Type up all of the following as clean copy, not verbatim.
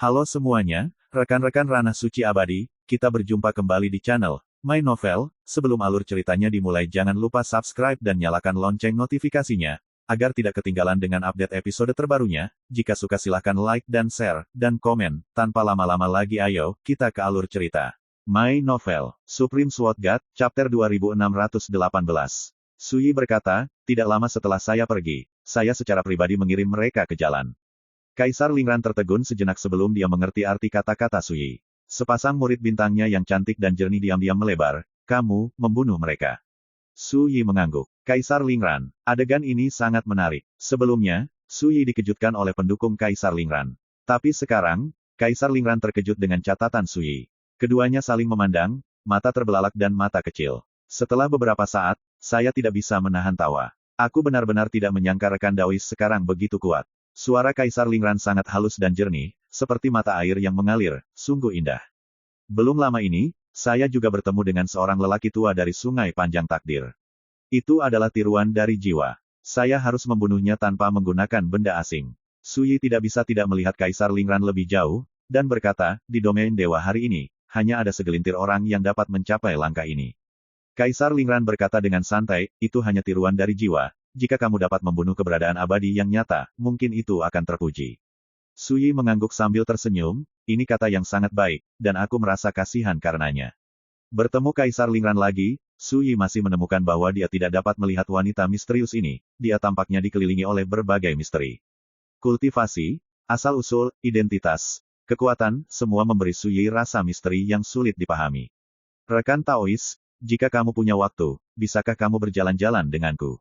Halo semuanya, rekan-rekan Ranah Suci Abadi, kita berjumpa kembali di channel My Novel. Sebelum alur ceritanya dimulai jangan lupa subscribe dan nyalakan lonceng notifikasinya, agar tidak ketinggalan dengan update episode terbarunya. Jika suka silahkan like dan share, dan komen. Tanpa lama-lama lagi ayo, kita ke alur cerita. My Novel, Supreme Sword God, Chapter 2618. Sui berkata, tidak lama setelah saya pergi, saya secara pribadi mengirim mereka ke jalan. Kaisar Lingran tertegun sejenak sebelum dia mengerti arti kata-kata Sui. Sepasang murid bintangnya yang cantik dan jernih diam-diam melebar, kamu, membunuh mereka. Sui mengangguk. Kaisar Lingran, adegan ini sangat menarik. Sebelumnya, Sui dikejutkan oleh pendukung Kaisar Lingran. Tapi sekarang, Kaisar Lingran terkejut dengan catatan Sui. Keduanya saling memandang, mata terbelalak dan mata kecil. Setelah beberapa saat, saya tidak bisa menahan tawa. Aku benar-benar tidak menyangka rekan Daois sekarang begitu kuat. Suara Kaisar Lingran sangat halus dan jernih, seperti mata air yang mengalir, sungguh indah. Belum lama ini, saya juga bertemu dengan seorang lelaki tua dari Sungai Panjang Takdir. Itu adalah tiruan dari jiwa. Saya harus membunuhnya tanpa menggunakan benda asing. Sui tidak bisa tidak melihat Kaisar Lingran lebih jauh, dan berkata, di domain dewa hari ini, hanya ada segelintir orang yang dapat mencapai langkah ini. Kaisar Lingran berkata dengan santai, itu hanya tiruan dari jiwa. Jika kamu dapat membunuh keberadaan abadi yang nyata, mungkin itu akan terpuji. Sui mengangguk sambil tersenyum, ini kata yang sangat baik, dan aku merasa kasihan karenanya. Bertemu Kaisar Lingran lagi, Sui masih menemukan bahwa dia tidak dapat melihat wanita misterius ini, dia tampaknya dikelilingi oleh berbagai misteri. Kultivasi, asal-usul, identitas, kekuatan, semua memberi Sui rasa misteri yang sulit dipahami. Rekan Taois, jika kamu punya waktu, bisakah kamu berjalan-jalan denganku?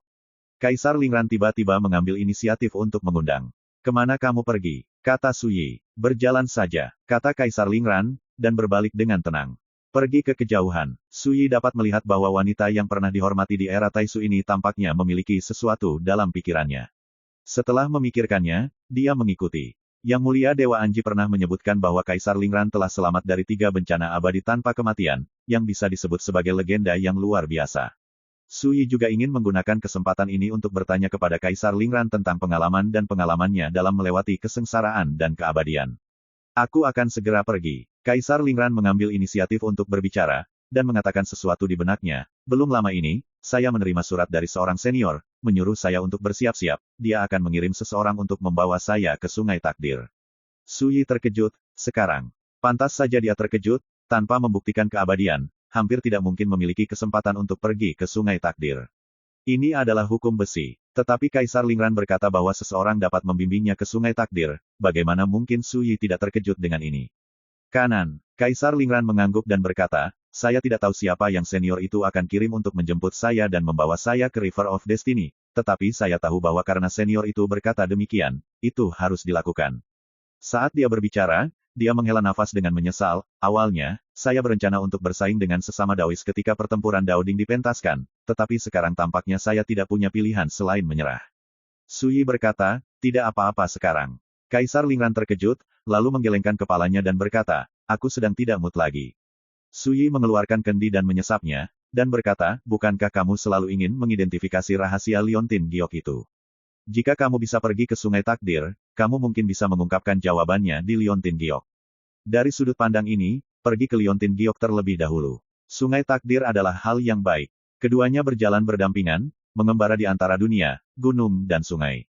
Kaisar Lingran tiba-tiba mengambil inisiatif untuk mengundang. Kemana kamu pergi? Kata Sui. Berjalan saja, kata Kaisar Lingran, dan berbalik dengan tenang. Pergi ke kejauhan. Sui dapat melihat bahwa wanita yang pernah dihormati di era Taisu ini tampaknya memiliki sesuatu dalam pikirannya. Setelah memikirkannya, dia mengikuti. Yang Mulia Dewa Anji pernah menyebutkan bahwa Kaisar Lingran telah selamat dari 3 bencana abadi tanpa kematian, yang bisa disebut sebagai legenda yang luar biasa. Sui juga ingin menggunakan kesempatan ini untuk bertanya kepada Kaisar Lingran tentang pengalaman dan pengalamannya dalam melewati kesengsaraan dan keabadian. Aku akan segera pergi. Kaisar Lingran mengambil inisiatif untuk berbicara, dan mengatakan sesuatu di benaknya. Belum lama ini, saya menerima surat dari seorang senior, menyuruh saya untuk bersiap-siap, dia akan mengirim seseorang untuk membawa saya ke Sungai Takdir. Sui terkejut, sekarang. Pantas saja dia terkejut, tanpa membuktikan keabadian. Hampir tidak mungkin memiliki kesempatan untuk pergi ke Sungai Takdir. Ini adalah hukum besi. Tetapi Kaisar Lingran berkata bahwa seseorang dapat membimbingnya ke Sungai Takdir, bagaimana mungkin Sui tidak terkejut dengan ini? Kanan, Kaisar Lingran mengangguk dan berkata, saya tidak tahu siapa yang senior itu akan kirim untuk menjemput saya dan membawa saya ke River of Destiny, tetapi saya tahu bahwa karena senior itu berkata demikian, itu harus dilakukan. Saat dia berbicara, dia menghela nafas dengan menyesal, awalnya, saya berencana untuk bersaing dengan sesama Daois ketika pertempuran Daoding dipentaskan, tetapi sekarang tampaknya saya tidak punya pilihan selain menyerah. Sui berkata, tidak apa-apa sekarang. Kaisar Lingran terkejut, lalu menggelengkan kepalanya dan berkata, aku sedang tidak mood lagi. Sui mengeluarkan kendi dan menyesapnya, dan berkata, bukankah kamu selalu ingin mengidentifikasi rahasia Liontin Giok itu? Jika kamu bisa pergi ke Sungai Takdir, kamu mungkin bisa mengungkapkan jawabannya di Liontin Giok. Dari sudut pandang ini, pergi ke Liontin Giok terlebih dahulu. Sungai Takdir adalah hal yang baik. Keduanya berjalan berdampingan, mengembara di antara dunia, gunung dan sungai.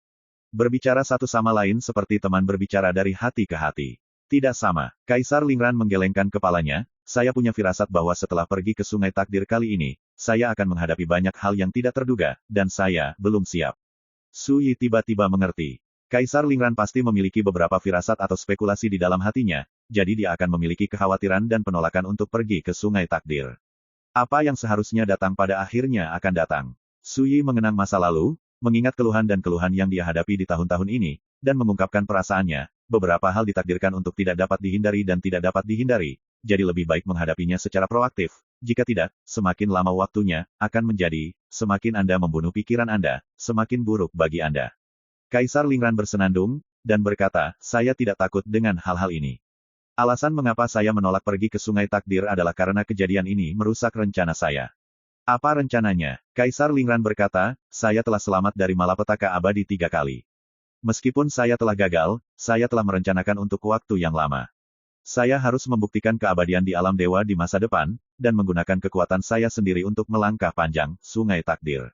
Berbicara satu sama lain seperti teman berbicara dari hati ke hati. Tidak sama. Kaisar Lingran menggelengkan kepalanya, saya punya firasat bahwa setelah pergi ke Sungai Takdir kali ini, saya akan menghadapi banyak hal yang tidak terduga, dan saya belum siap. Sui tiba-tiba mengerti. Kaisar Lingran pasti memiliki beberapa firasat atau spekulasi di dalam hatinya, jadi dia akan memiliki kekhawatiran dan penolakan untuk pergi ke Sungai Takdir. Apa yang seharusnya datang pada akhirnya akan datang. Sui mengenang masa lalu, mengingat keluhan dan keluhan yang dia hadapi di tahun-tahun ini, dan mengungkapkan perasaannya, beberapa hal ditakdirkan untuk tidak dapat dihindari dan tidak dapat dihindari, jadi lebih baik menghadapinya secara proaktif. Jika tidak, semakin lama waktunya, akan menjadi, semakin Anda membunuh pikiran Anda, semakin buruk bagi Anda. Kaisar Lingran bersenandung, dan berkata, saya tidak takut dengan hal-hal ini. Alasan mengapa saya menolak pergi ke Sungai Takdir adalah karena kejadian ini merusak rencana saya. Apa rencananya? Kaisar Lingran berkata, saya telah selamat dari malapetaka abadi 3 kali. Meskipun saya telah gagal, saya telah merencanakan untuk waktu yang lama. Saya harus membuktikan keabadian di alam dewa di masa depan, dan menggunakan kekuatan saya sendiri untuk melangkah panjang, sungai takdir.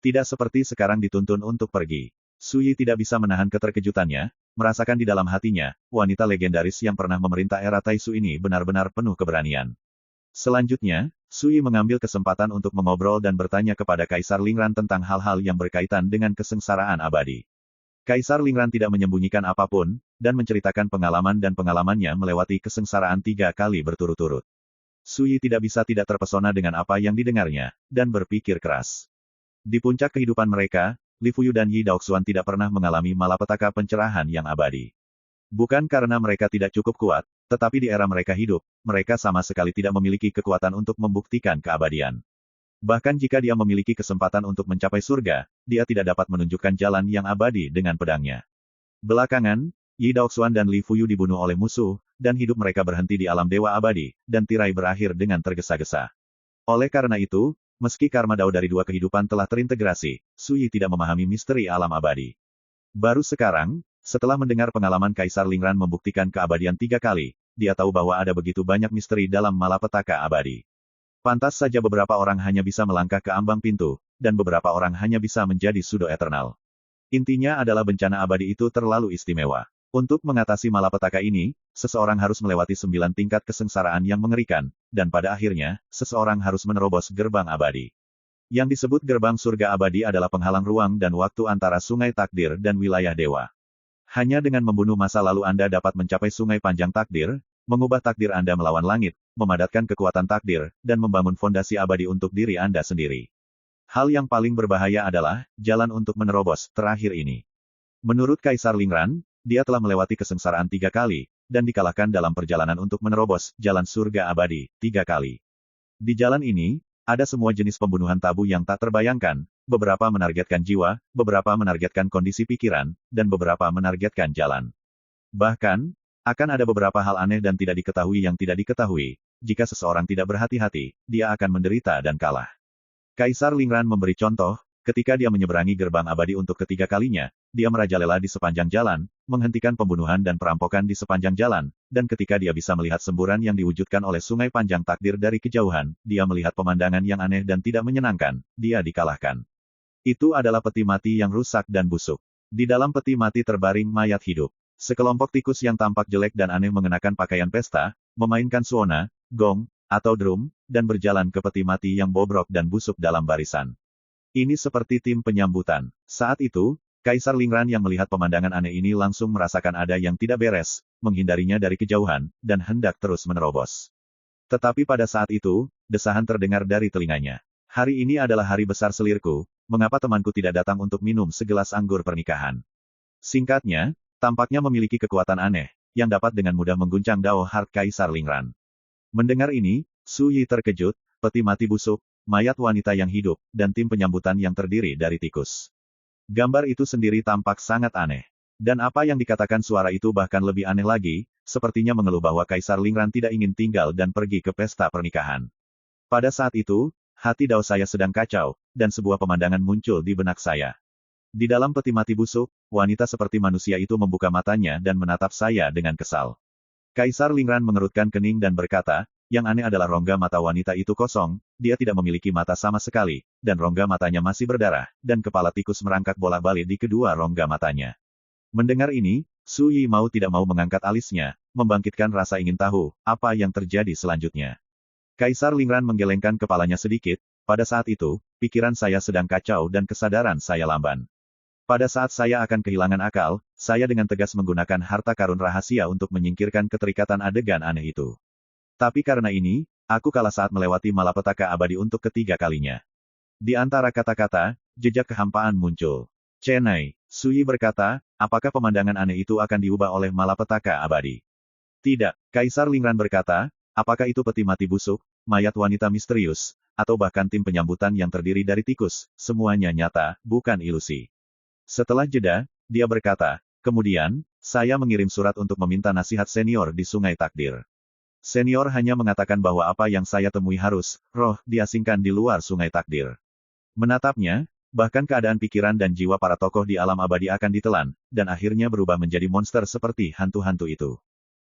Tidak seperti sekarang dituntun untuk pergi. Suyi tidak bisa menahan keterkejutannya, merasakan di dalam hatinya, wanita legendaris yang pernah memerintah era Taisu ini benar-benar penuh keberanian. Selanjutnya, Suyi mengambil kesempatan untuk mengobrol dan bertanya kepada Kaisar Lingran tentang hal-hal yang berkaitan dengan kesengsaraan abadi. Kaisar Lingran tidak menyembunyikan apapun, dan menceritakan pengalaman dan pengalamannya melewati kesengsaraan 3 kali berturut-turut. Suyi tidak bisa tidak terpesona dengan apa yang didengarnya, dan berpikir keras. Di puncak kehidupan mereka, Li Fuyu dan Yi Daoxuan tidak pernah mengalami malapetaka pencerahan yang abadi. Bukan karena mereka tidak cukup kuat, tetapi di era mereka hidup, mereka sama sekali tidak memiliki kekuatan untuk membuktikan keabadian. Bahkan jika dia memiliki kesempatan untuk mencapai surga, dia tidak dapat menunjukkan jalan yang abadi dengan pedangnya. Belakangan, Yi Daoxuan dan Li Fuyu dibunuh oleh musuh, dan hidup mereka berhenti di alam dewa abadi, dan tirai berakhir dengan tergesa-gesa. Oleh karena itu, meski karma Dao dari 2 kehidupan telah terintegrasi, Suyi tidak memahami misteri alam abadi. Baru sekarang, setelah mendengar pengalaman Kaisar Lingran membuktikan keabadian 3 kali, dia tahu bahwa ada begitu banyak misteri dalam malapetaka abadi. Pantas saja beberapa orang hanya bisa melangkah ke ambang pintu, dan beberapa orang hanya bisa menjadi Sudo Eternal. Intinya adalah bencana abadi itu terlalu istimewa. Untuk mengatasi malapetaka ini, seseorang harus melewati 9 tingkat kesengsaraan yang mengerikan, dan pada akhirnya, seseorang harus menerobos gerbang abadi. Yang disebut gerbang surga abadi adalah penghalang ruang dan waktu antara sungai takdir dan wilayah dewa. Hanya dengan membunuh masa lalu Anda dapat mencapai sungai panjang takdir, mengubah takdir Anda melawan langit, memadatkan kekuatan takdir, dan membangun fondasi abadi untuk diri Anda sendiri. Hal yang paling berbahaya adalah, jalan untuk menerobos, terakhir ini. Menurut Kaisar Lingran, dia telah melewati kesengsaraan 3 kali, dan dikalahkan dalam perjalanan untuk menerobos, jalan surga abadi, 3 kali. Di jalan ini, ada semua jenis pembunuhan tabu yang tak terbayangkan, beberapa menargetkan jiwa, beberapa menargetkan kondisi pikiran, dan beberapa menargetkan jalan. Bahkan, akan ada beberapa hal aneh dan tidak diketahui yang tidak diketahui. Jika seseorang tidak berhati-hati, dia akan menderita dan kalah. Kaisar Lingran memberi contoh, ketika dia menyeberangi gerbang abadi untuk ketiga kalinya, dia merajalela di sepanjang jalan, menghentikan pembunuhan dan perampokan di sepanjang jalan, dan ketika dia bisa melihat semburan yang diwujudkan oleh sungai panjang takdir dari kejauhan, dia melihat pemandangan yang aneh dan tidak menyenangkan, dia dikalahkan. Itu adalah peti mati yang rusak dan busuk. Di dalam peti mati terbaring mayat hidup. Sekelompok tikus yang tampak jelek dan aneh mengenakan pakaian pesta, memainkan suona, gong, atau drum, dan berjalan ke peti mati yang bobrok dan busuk dalam barisan. Ini seperti tim penyambutan. Saat itu, Kaisar Lingran yang melihat pemandangan aneh ini langsung merasakan ada yang tidak beres, menghindarinya dari kejauhan, dan hendak terus menerobos. Tetapi pada saat itu, desahan terdengar dari telinganya. Hari ini adalah hari besar selirku, mengapa temanku tidak datang untuk minum segelas anggur pernikahan? Singkatnya, tampaknya memiliki kekuatan aneh, yang dapat dengan mudah mengguncang Dao Heart Kaisar Lingran. Mendengar ini, Su Yi terkejut, peti mati busuk, mayat wanita yang hidup, dan tim penyambutan yang terdiri dari tikus. Gambar itu sendiri tampak sangat aneh. Dan apa yang dikatakan suara itu bahkan lebih aneh lagi, sepertinya mengeluh bahwa Kaisar Lingran tidak ingin tinggal dan pergi ke pesta pernikahan. Pada saat itu, hati Dao saya sedang kacau, dan sebuah pemandangan muncul di benak saya. Di dalam peti mati busuk, wanita seperti manusia itu membuka matanya dan menatap saya dengan kesal. Kaisar Lingran mengerutkan kening dan berkata, yang aneh adalah rongga mata wanita itu kosong, dia tidak memiliki mata sama sekali, dan rongga matanya masih berdarah, dan kepala tikus merangkak bolak-balik di kedua rongga matanya. Mendengar ini, Su Yi mau tidak mau mengangkat alisnya, membangkitkan rasa ingin tahu, apa yang terjadi selanjutnya. Kaisar Lingran menggelengkan kepalanya sedikit, pada saat itu, pikiran saya sedang kacau dan kesadaran saya lamban. Pada saat saya akan kehilangan akal, saya dengan tegas menggunakan harta karun rahasia untuk menyingkirkan keterikatan adegan aneh itu. Tapi karena ini, aku kalah saat melewati malapetaka abadi untuk ketiga kalinya. Di antara kata-kata, jejak kehampaan muncul. Chenai, Su Yi berkata, apakah pemandangan aneh itu akan diubah oleh malapetaka abadi? Tidak, Kaisar Lingran berkata, apakah itu peti mati busuk, mayat wanita misterius, atau bahkan tim penyambutan yang terdiri dari tikus, semuanya nyata, bukan ilusi. Setelah jeda, dia berkata, kemudian, saya mengirim surat untuk meminta nasihat senior di Sungai Takdir. Senior hanya mengatakan bahwa apa yang saya temui harus, roh, diasingkan di luar Sungai Takdir. Menatapnya, Bahkan keadaan pikiran dan jiwa para tokoh di alam abadi akan ditelan, dan akhirnya berubah menjadi monster seperti hantu-hantu itu.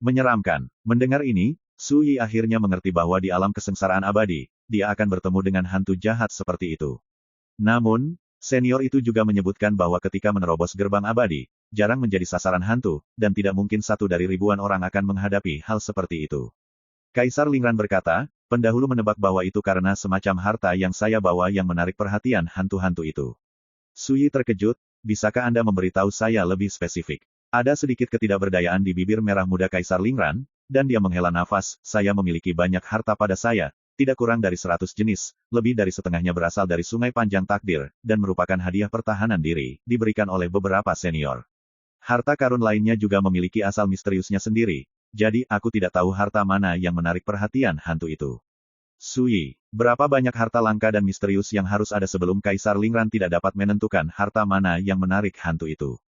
Menyeramkan. Mendengar ini, Su Yi akhirnya mengerti bahwa di alam kesengsaraan abadi, dia akan bertemu dengan hantu jahat seperti itu. Namun, senior itu juga menyebutkan bahwa ketika menerobos gerbang abadi, jarang menjadi sasaran hantu, dan tidak mungkin satu dari ribuan orang akan menghadapi hal seperti itu. Kaisar Lingran berkata, pendahulu menebak bahwa itu karena semacam harta yang saya bawa yang menarik perhatian hantu-hantu itu. Su Yi terkejut, bisakah Anda memberitahu saya lebih spesifik? Ada sedikit ketidakberdayaan di bibir merah muda Kaisar Lingran, dan dia menghela nafas, saya memiliki banyak harta pada saya, tidak kurang dari 100 jenis, lebih dari setengahnya berasal dari Sungai Panjang Takdir, dan merupakan hadiah pertahanan diri, diberikan oleh beberapa senior. Harta karun lainnya juga memiliki asal misteriusnya sendiri, jadi aku tidak tahu harta mana yang menarik perhatian hantu itu. Su Yi, berapa banyak harta langka dan misterius yang harus ada sebelum Kaisar Lingran tidak dapat menentukan harta mana yang menarik hantu itu?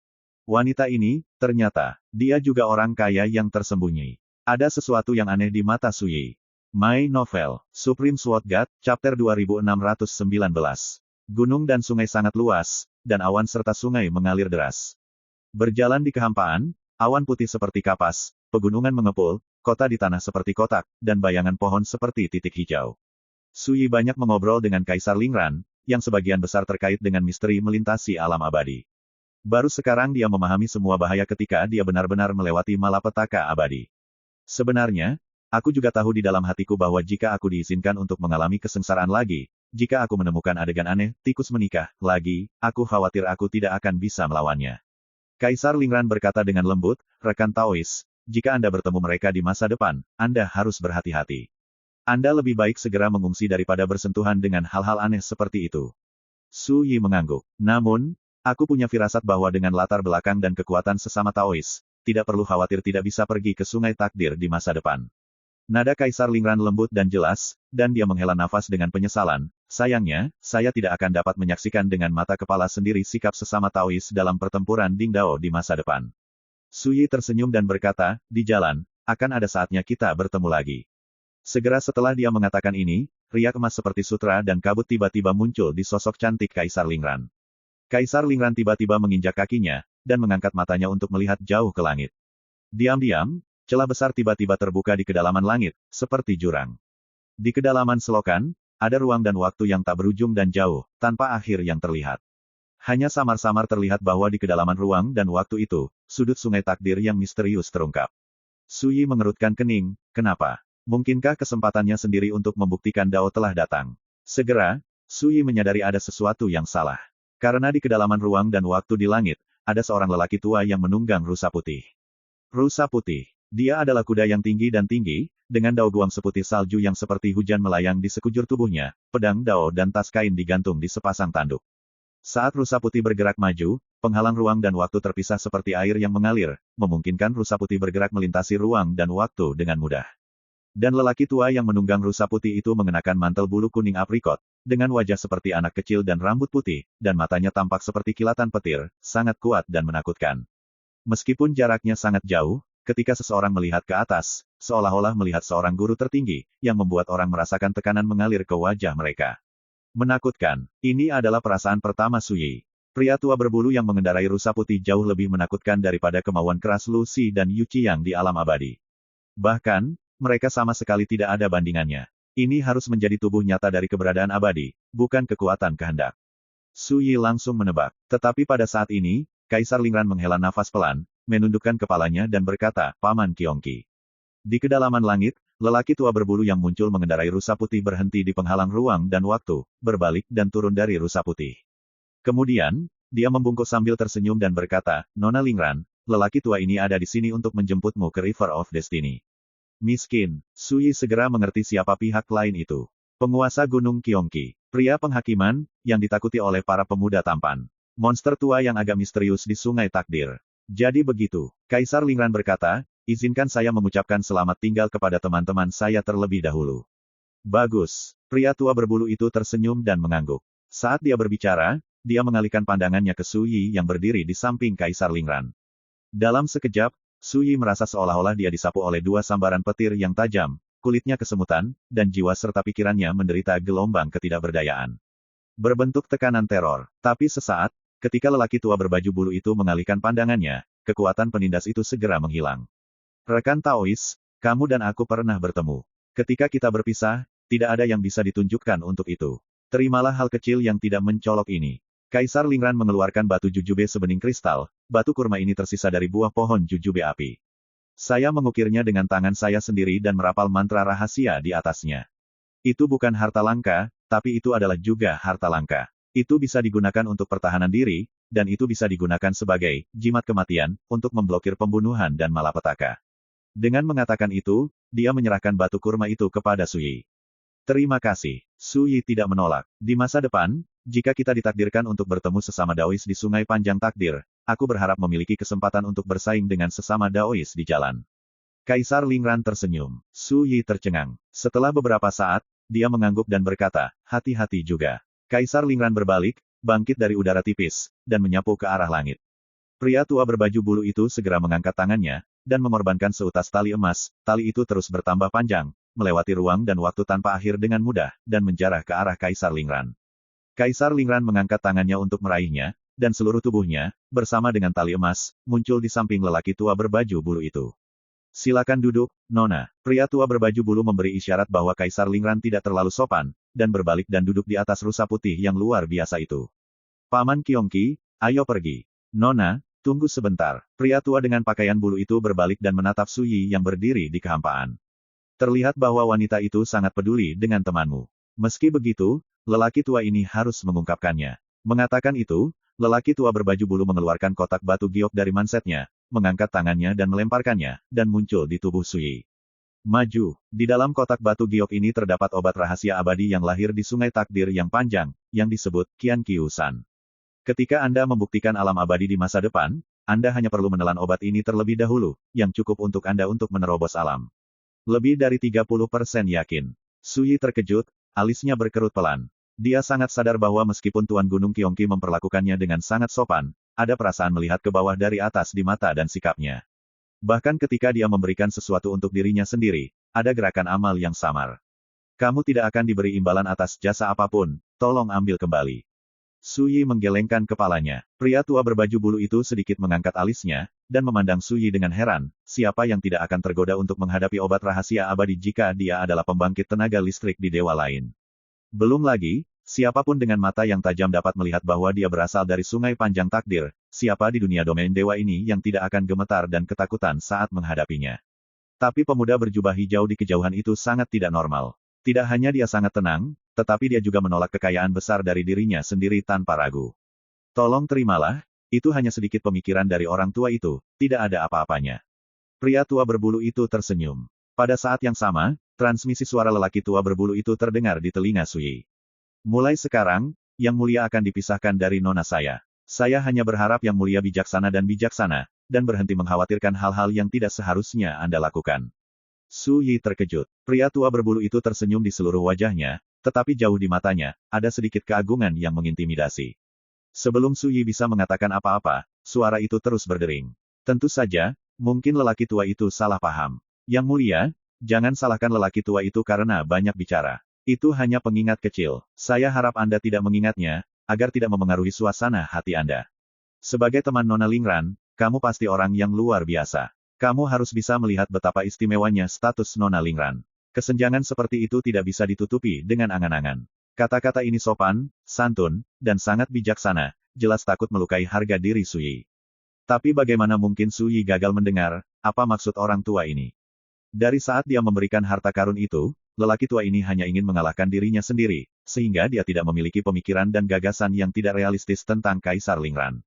Wanita ini, ternyata, dia juga orang kaya yang tersembunyi. Ada sesuatu yang aneh di mata Su Yi. My Novel, Supreme Sword God, Chapter 2619. Gunung dan sungai sangat luas, dan awan serta sungai mengalir deras. Berjalan di kehampaan, awan putih seperti kapas, pegunungan mengepul, kota di tanah seperti kotak, dan bayangan pohon seperti titik hijau. Su Yi banyak mengobrol dengan Kaisar Lingran, yang sebagian besar terkait dengan misteri melintasi alam abadi. Baru sekarang dia memahami semua bahaya ketika dia benar-benar melewati malapetaka abadi. Sebenarnya, aku juga tahu di dalam hatiku bahwa jika aku diizinkan untuk mengalami kesengsaraan lagi, jika aku menemukan adegan aneh, tikus menikah, lagi, aku khawatir aku tidak akan bisa melawannya. Kaisar Lingran berkata dengan lembut, rekan Taois, jika Anda bertemu mereka di masa depan, Anda harus berhati-hati. Anda lebih baik segera mengungsi daripada bersentuhan dengan hal-hal aneh seperti itu. Su Yi mengangguk. Namun, aku punya firasat bahwa dengan latar belakang dan kekuatan sesama Taois, tidak perlu khawatir tidak bisa pergi ke Sungai Takdir di masa depan. Nada Kaisar Lingran lembut dan jelas, dan dia menghela nafas dengan penyesalan. Sayangnya, saya tidak akan dapat menyaksikan dengan mata kepala sendiri sikap sesama Taois dalam pertempuran Dingdao di masa depan. Su Yi tersenyum dan berkata, di jalan, akan ada saatnya kita bertemu lagi. Segera setelah dia mengatakan ini, riak emas seperti sutra dan kabut tiba-tiba muncul di sosok cantik Kaisar Lingran. Kaisar Lingran tiba-tiba menginjak kakinya, dan mengangkat matanya untuk melihat jauh ke langit. Diam-diam, celah besar tiba-tiba terbuka di kedalaman langit, seperti jurang. Di kedalaman selokan, ada ruang dan waktu yang tak berujung dan jauh, tanpa akhir yang terlihat. Hanya samar-samar terlihat bahwa di kedalaman ruang dan waktu itu, sudut Sungai Takdir yang misterius terungkap. Su Yi mengerutkan kening, kenapa? Mungkinkah kesempatannya sendiri untuk membuktikan Dao telah datang? Segera, Su Yi menyadari ada sesuatu yang salah. Karena di kedalaman ruang dan waktu di langit, ada seorang lelaki tua yang menunggang rusa putih. Rusa putih. Dia adalah kuda yang tinggi dan tinggi, dengan dao guang seputih salju yang seperti hujan melayang di sekujur tubuhnya, pedang dao dan tas kain digantung di sepasang tanduk. Saat rusa putih bergerak maju, penghalang ruang dan waktu terpisah seperti air yang mengalir, memungkinkan rusa putih bergerak melintasi ruang dan waktu dengan mudah. Dan lelaki tua yang menunggang rusa putih itu mengenakan mantel bulu kuning aprikot, dengan wajah seperti anak kecil dan rambut putih, dan matanya tampak seperti kilatan petir, sangat kuat dan menakutkan. Meskipun jaraknya sangat jauh, ketika seseorang melihat ke atas, seolah-olah melihat seorang guru tertinggi, yang membuat orang merasakan tekanan mengalir ke wajah mereka. Menakutkan. Ini adalah perasaan pertama Su Yi. Pria tua berbulu yang mengendarai rusa putih jauh lebih menakutkan daripada kemauan keras Lu Si dan Yu Qiang di alam abadi. Bahkan, mereka sama sekali tidak ada bandingannya. Ini harus menjadi tubuh nyata dari keberadaan abadi, bukan kekuatan kehendak. Su Yi langsung menebak. Tetapi pada saat ini, Kaisar Lingran menghela nafas pelan, menundukkan kepalanya dan berkata, Paman Qiongqi. Di kedalaman langit, lelaki tua berbulu yang muncul mengendarai rusa putih berhenti di penghalang ruang dan waktu, berbalik dan turun dari rusa putih. Kemudian, dia membungkuk sambil tersenyum dan berkata, Nona Lingran, lelaki tua ini ada di sini untuk menjemputmu ke River of Destiny. Miskin, Su Yi segera mengerti siapa pihak lain itu. Penguasa Gunung Qiongqi, pria penghakiman, yang ditakuti oleh para pemuda tampan. Monster tua yang agak misterius di Sungai Takdir. Jadi begitu, Kaisar Lingran berkata, izinkan saya mengucapkan selamat tinggal kepada teman-teman saya terlebih dahulu. Bagus, pria tua berbulu itu tersenyum dan mengangguk. Saat dia berbicara, dia mengalihkan pandangannya ke Su Yi yang berdiri di samping Kaisar Lingran. Dalam sekejap, Su Yi merasa seolah-olah dia disapu oleh dua sambaran petir yang tajam, kulitnya kesemutan, dan jiwa serta pikirannya menderita gelombang ketidakberdayaan. berbentuk tekanan teror. Tapi sesaat, ketika lelaki tua berbaju bulu itu mengalihkan pandangannya, kekuatan penindas itu segera menghilang. Rekan Taois, kamu dan aku pernah bertemu. Ketika kita berpisah, tidak ada yang bisa ditunjukkan untuk itu. Terimalah hal kecil yang tidak mencolok ini. Kaisar Lingran mengeluarkan batu jujube sebening kristal, batu kurma ini tersisa dari buah pohon jujube api. Saya mengukirnya dengan tangan saya sendiri dan merapal mantra rahasia di atasnya. Itu bukan harta langka, tapi itu adalah juga harta langka. Itu bisa digunakan untuk pertahanan diri, dan itu bisa digunakan sebagai jimat kematian, untuk memblokir pembunuhan dan malapetaka. Dengan mengatakan itu, dia menyerahkan batu kurma itu kepada Su Yi. Terima kasih. Su Yi tidak menolak. Di masa depan, jika kita ditakdirkan untuk bertemu sesama Daois di Sungai Panjang Takdir, aku berharap memiliki kesempatan untuk bersaing dengan sesama Daois di jalan. Kaisar Lingran tersenyum. Su Yi tercengang. Setelah beberapa saat, dia mengangguk dan berkata, hati-hati juga. Kaisar Lingran berbalik, bangkit dari udara tipis, dan menyapu ke arah langit. Pria tua berbaju bulu itu segera mengangkat tangannya, dan mengorbankan seutas tali emas. Tali itu terus bertambah panjang, melewati ruang dan waktu tanpa akhir dengan mudah, dan menjarah ke arah Kaisar Lingran. Kaisar Lingran mengangkat tangannya untuk meraihnya, dan seluruh tubuhnya, bersama dengan tali emas, muncul di samping lelaki tua berbaju bulu itu. Silakan duduk, Nona. Pria tua berbaju bulu memberi isyarat bahwa Kaisar Lingran tidak terlalu sopan, dan berbalik dan duduk di atas rusa putih yang luar biasa itu. Paman Kyongki, ayo pergi. Nona, tunggu sebentar. Pria tua dengan pakaian bulu itu berbalik dan menatap Su Yi yang berdiri di kehampaan. Terlihat bahwa wanita itu sangat peduli dengan temanmu. Meski begitu, lelaki tua ini harus mengungkapkannya. Mengatakan itu, lelaki tua berbaju bulu mengeluarkan kotak batu giok dari mansetnya, mengangkat tangannya dan melemparkannya, dan muncul di tubuh Su Yi. Maju. Di dalam kotak batu giok ini terdapat obat rahasia abadi yang lahir di Sungai Takdir yang panjang, yang disebut Qian Qiu-san. Ketika Anda membuktikan alam abadi di masa depan, Anda hanya perlu menelan obat ini terlebih dahulu, yang cukup untuk Anda untuk menerobos alam. Lebih dari 30% yakin. Su Yi terkejut, alisnya berkerut pelan. Dia sangat sadar bahwa meskipun Tuan Gunung Kyongki memperlakukannya dengan sangat sopan, ada perasaan melihat ke bawah dari atas di mata dan sikapnya. Bahkan ketika dia memberikan sesuatu untuk dirinya sendiri, ada gerakan amal yang samar. Kamu tidak akan diberi imbalan atas jasa apapun, tolong ambil kembali. Su Yi menggelengkan kepalanya. Pria tua berbaju bulu itu sedikit mengangkat alisnya, dan memandang Su Yi dengan heran, siapa yang tidak akan tergoda untuk menghadapi obat rahasia abadi jika dia adalah pembangkit tenaga listrik di dewa lain. Belum lagi, siapapun dengan mata yang tajam dapat melihat bahwa dia berasal dari Sungai Panjang Takdir, siapa di dunia domain dewa ini yang tidak akan gemetar dan ketakutan saat menghadapinya. Tapi pemuda berjubah hijau di kejauhan itu sangat tidak normal. Tidak hanya dia sangat tenang, tetapi dia juga menolak kekayaan besar dari dirinya sendiri tanpa ragu. Tolong terimalah, itu hanya sedikit pemikiran dari orang tua itu, tidak ada apa-apanya. Pria tua berbulu itu tersenyum. Pada saat yang sama, transmisi suara lelaki tua berbulu itu terdengar di telinga Su Yi. Mulai sekarang, Yang Mulia akan dipisahkan dari nona saya. Saya hanya berharap Yang Mulia bijaksana, dan berhenti mengkhawatirkan hal-hal yang tidak seharusnya Anda lakukan. Su Yi terkejut. Pria tua berbulu itu tersenyum di seluruh wajahnya, tetapi jauh di matanya, ada sedikit keagungan yang mengintimidasi. Sebelum Su Yi bisa mengatakan apa-apa, suara itu terus berdering. Tentu saja, mungkin lelaki tua itu salah paham. Yang Mulia, jangan salahkan lelaki tua itu karena banyak bicara. Itu hanya pengingat kecil. Saya harap Anda tidak mengingatnya, agar tidak memengaruhi suasana hati Anda. Sebagai teman Nona Lingran, kamu pasti orang yang luar biasa. Kamu harus bisa melihat betapa istimewanya status Nona Lingran. Kesenjangan seperti itu tidak bisa ditutupi dengan angan-angan. Kata-kata ini sopan, santun, dan sangat bijaksana, jelas takut melukai harga diri Su Yi. Tapi bagaimana mungkin Su Yi gagal mendengar, apa maksud orang tua ini? Dari saat dia memberikan harta karun itu, lelaki tua ini hanya ingin mengalahkan dirinya sendiri, sehingga dia tidak memiliki pemikiran dan gagasan yang tidak realistis tentang Kaisar Lingran.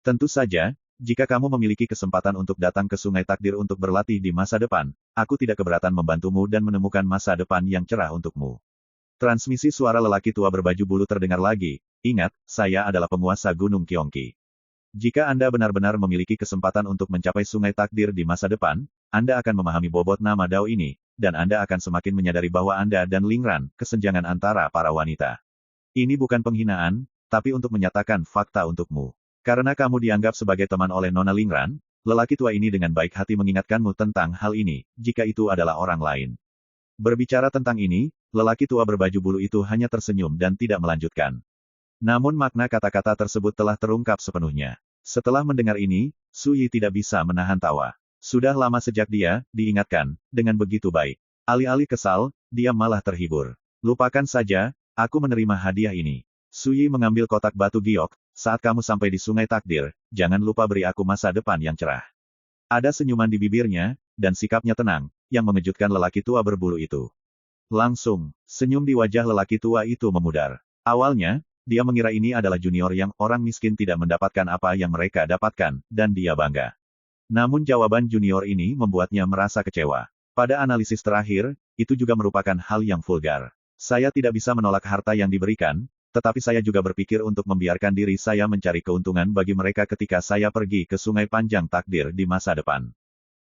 Tentu saja, jika kamu memiliki kesempatan untuk datang ke Sungai Takdir untuk berlatih di masa depan, aku tidak keberatan membantumu dan menemukan masa depan yang cerah untukmu. Transmisi suara lelaki tua berbaju bulu terdengar lagi. Ingat, saya adalah penguasa Gunung Kyongki. Jika Anda benar-benar memiliki kesempatan untuk mencapai Sungai Takdir di masa depan, Anda akan memahami bobot nama Dao ini, dan Anda akan semakin menyadari bahwa Anda dan Lingran, kesenjangan antara para wanita. Ini bukan penghinaan, tapi untuk menyatakan fakta untukmu. Karena kamu dianggap sebagai teman oleh Nona Lingran, lelaki tua ini dengan baik hati mengingatkanmu tentang hal ini, jika itu adalah orang lain. Berbicara tentang ini, lelaki tua berbaju bulu itu hanya tersenyum dan tidak melanjutkan. Namun makna kata-kata tersebut telah terungkap sepenuhnya. Setelah mendengar ini, Su Yi tidak bisa menahan tawa. Sudah lama sejak dia diingatkan dengan begitu baik. Alih-alih kesal, dia malah terhibur. Lupakan saja, aku menerima hadiah ini. Su Yi mengambil kotak batu giok. Saat kamu sampai di Sungai Takdir, jangan lupa beri aku masa depan yang cerah. Ada senyuman di bibirnya, dan sikapnya tenang, yang mengejutkan lelaki tua berbulu itu. Langsung, senyum di wajah lelaki tua itu memudar. Awalnya, dia mengira ini adalah junior yang orang miskin tidak mendapatkan apa yang mereka dapatkan, dan dia bangga. Namun jawaban junior ini membuatnya merasa kecewa. Pada analisis terakhir, itu juga merupakan hal yang vulgar. Saya tidak bisa menolak harta yang diberikan, tetapi saya juga berpikir untuk membiarkan diri saya mencari keuntungan bagi mereka ketika saya pergi ke Sungai Panjang Takdir di masa depan.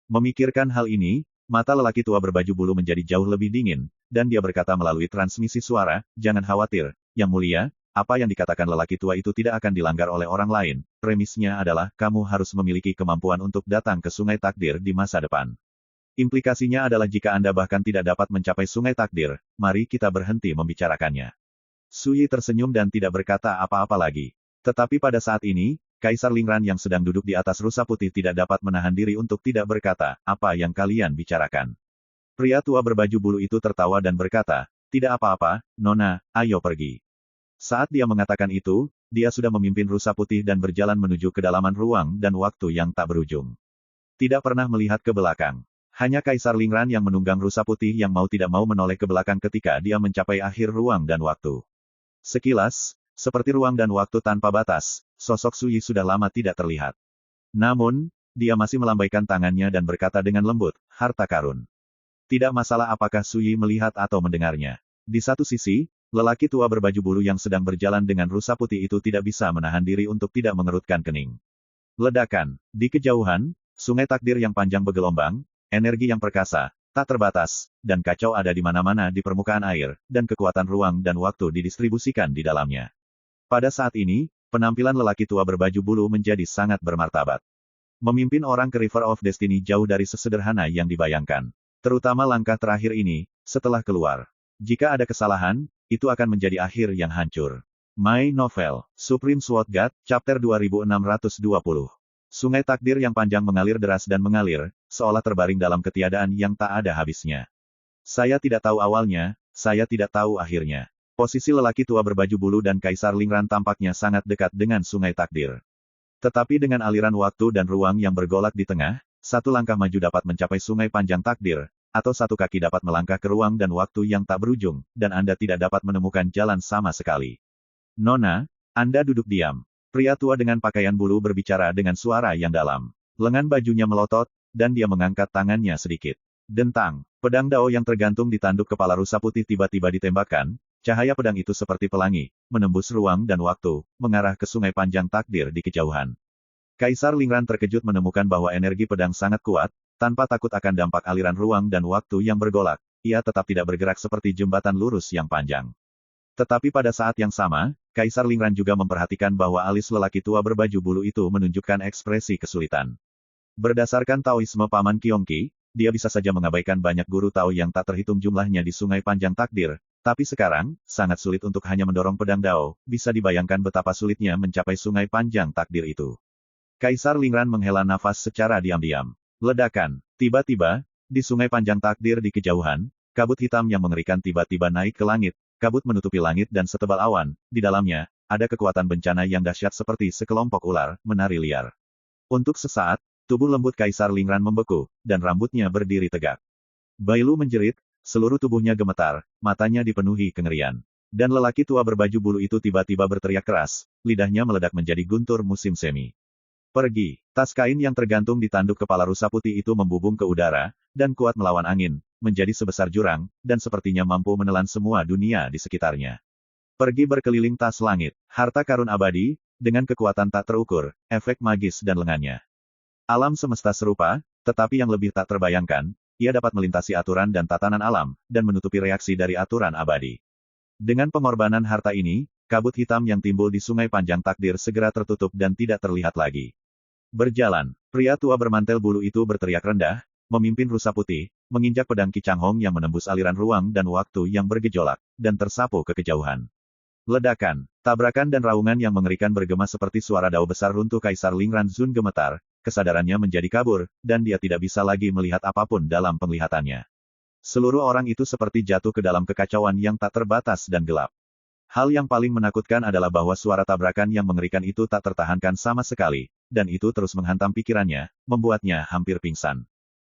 Memikirkan hal ini, mata lelaki tua berbaju bulu menjadi jauh lebih dingin, dan dia berkata melalui transmisi suara, "Jangan khawatir, Yang Mulia, apa yang dikatakan lelaki tua itu tidak akan dilanggar oleh orang lain. Premisnya adalah, kamu harus memiliki kemampuan untuk datang ke Sungai Takdir di masa depan. Implikasinya adalah jika Anda bahkan tidak dapat mencapai Sungai Takdir, mari kita berhenti membicarakannya." Su Yi tersenyum dan tidak berkata apa-apa lagi. Tetapi pada saat ini, Kaisar Lingran yang sedang duduk di atas rusa putih tidak dapat menahan diri untuk tidak berkata, "Apa yang kalian bicarakan?" Pria tua berbaju bulu itu tertawa dan berkata, "Tidak apa-apa, Nona, ayo pergi." Saat dia mengatakan itu, dia sudah memimpin rusa putih dan berjalan menuju kedalaman ruang dan waktu yang tak berujung. Tidak pernah melihat ke belakang. Hanya Kaisar Lingran yang menunggang rusa putih yang mau tidak mau menoleh ke belakang ketika dia mencapai akhir ruang dan waktu. Sekilas, seperti ruang dan waktu tanpa batas, sosok Su Yi sudah lama tidak terlihat. Namun, dia masih melambaikan tangannya dan berkata dengan lembut, "Harta karun." Tidak masalah apakah Su Yi melihat atau mendengarnya. Di satu sisi, lelaki tua berbaju bulu yang sedang berjalan dengan rusa putih itu tidak bisa menahan diri untuk tidak mengerutkan kening. Ledakan. Di kejauhan, Sungai Takdir yang panjang bergelombang, energi yang perkasa, tak terbatas, dan kacau ada di mana-mana di permukaan air, dan kekuatan ruang dan waktu didistribusikan di dalamnya. Pada saat ini, penampilan lelaki tua berbaju bulu menjadi sangat bermartabat. Memimpin orang ke River of Destiny jauh dari sesederhana yang dibayangkan. Terutama langkah terakhir ini, setelah keluar. Jika ada kesalahan, itu akan menjadi akhir yang hancur. My Novel, Supreme Sword God, Chapter 2620. Sungai Takdir yang panjang mengalir deras dan mengalir, seolah terbaring dalam ketiadaan yang tak ada habisnya. Saya tidak tahu awalnya, saya tidak tahu akhirnya. Posisi lelaki tua berbaju bulu dan Kaisar Lingran tampaknya sangat dekat dengan Sungai Takdir. Tetapi dengan aliran waktu dan ruang yang bergolak di tengah, satu langkah maju dapat mencapai Sungai Panjang Takdir, atau satu kaki dapat melangkah ke ruang dan waktu yang tak berujung, dan Anda tidak dapat menemukan jalan sama sekali. "Nona, Anda duduk diam." Pria tua dengan pakaian bulu berbicara dengan suara yang dalam. Lengan bajunya melotot, dan dia mengangkat tangannya sedikit. Dentang, pedang dao yang tergantung di tanduk kepala rusa putih tiba-tiba ditembakkan, cahaya pedang itu seperti pelangi, menembus ruang dan waktu, mengarah ke Sungai Panjang Takdir di kejauhan. Kaisar Lingran terkejut menemukan bahwa energi pedang sangat kuat, tanpa takut akan dampak aliran ruang dan waktu yang bergolak, ia tetap tidak bergerak seperti jembatan lurus yang panjang. Tetapi pada saat yang sama, Kaisar Lingran juga memperhatikan bahwa alis lelaki tua berbaju bulu itu menunjukkan ekspresi kesulitan. Berdasarkan Taoisme Paman Qiongqi, dia bisa saja mengabaikan banyak guru Tao yang tak terhitung jumlahnya di Sungai Panjang Takdir, tapi sekarang, sangat sulit untuk hanya mendorong pedang dao, bisa dibayangkan betapa sulitnya mencapai Sungai Panjang Takdir itu. Kaisar Lingran menghela nafas secara diam-diam. Ledakan. Tiba-tiba, di Sungai Panjang Takdir di kejauhan, kabut hitam yang mengerikan tiba-tiba naik ke langit. Kabut menutupi langit dan setebal awan, di dalamnya, ada kekuatan bencana yang dahsyat seperti sekelompok ular, menari liar. Untuk sesaat, tubuh lembut Kaisar Lingran membeku, dan rambutnya berdiri tegak. Bailu menjerit, seluruh tubuhnya gemetar, matanya dipenuhi kengerian. Dan lelaki tua berbaju bulu itu tiba-tiba berteriak keras, lidahnya meledak menjadi guntur musim semi. "Pergi!" Tas kain yang tergantung di tanduk kepala rusa putih itu membubung ke udara, dan kuat melawan angin, menjadi sebesar jurang, dan sepertinya mampu menelan semua dunia di sekitarnya. Pergi berkeliling tas langit, harta karun abadi, dengan kekuatan tak terukur, efek magis dan lengannya. Alam semesta serupa, tetapi yang lebih tak terbayangkan, ia dapat melintasi aturan dan tatanan alam, dan menutupi reaksi dari aturan abadi. Dengan pengorbanan harta ini, kabut hitam yang timbul di Sungai Panjang Takdir segera tertutup dan tidak terlihat lagi. Berjalan, pria tua bermantel bulu itu berteriak rendah, memimpin rusa putih, menginjak pedang Qi Changhong yang menembus aliran ruang dan waktu yang bergejolak, dan tersapu ke kejauhan. Ledakan. Tabrakan dan raungan yang mengerikan bergema seperti suara dao besar runtuh. Kaisar Lingran Zun gemetar, kesadarannya menjadi kabur, dan dia tidak bisa lagi melihat apapun dalam penglihatannya. Seluruh orang itu seperti jatuh ke dalam kekacauan yang tak terbatas dan gelap. Hal yang paling menakutkan adalah bahwa suara tabrakan yang mengerikan itu tak tertahankan sama sekali, dan itu terus menghantam pikirannya, membuatnya hampir pingsan.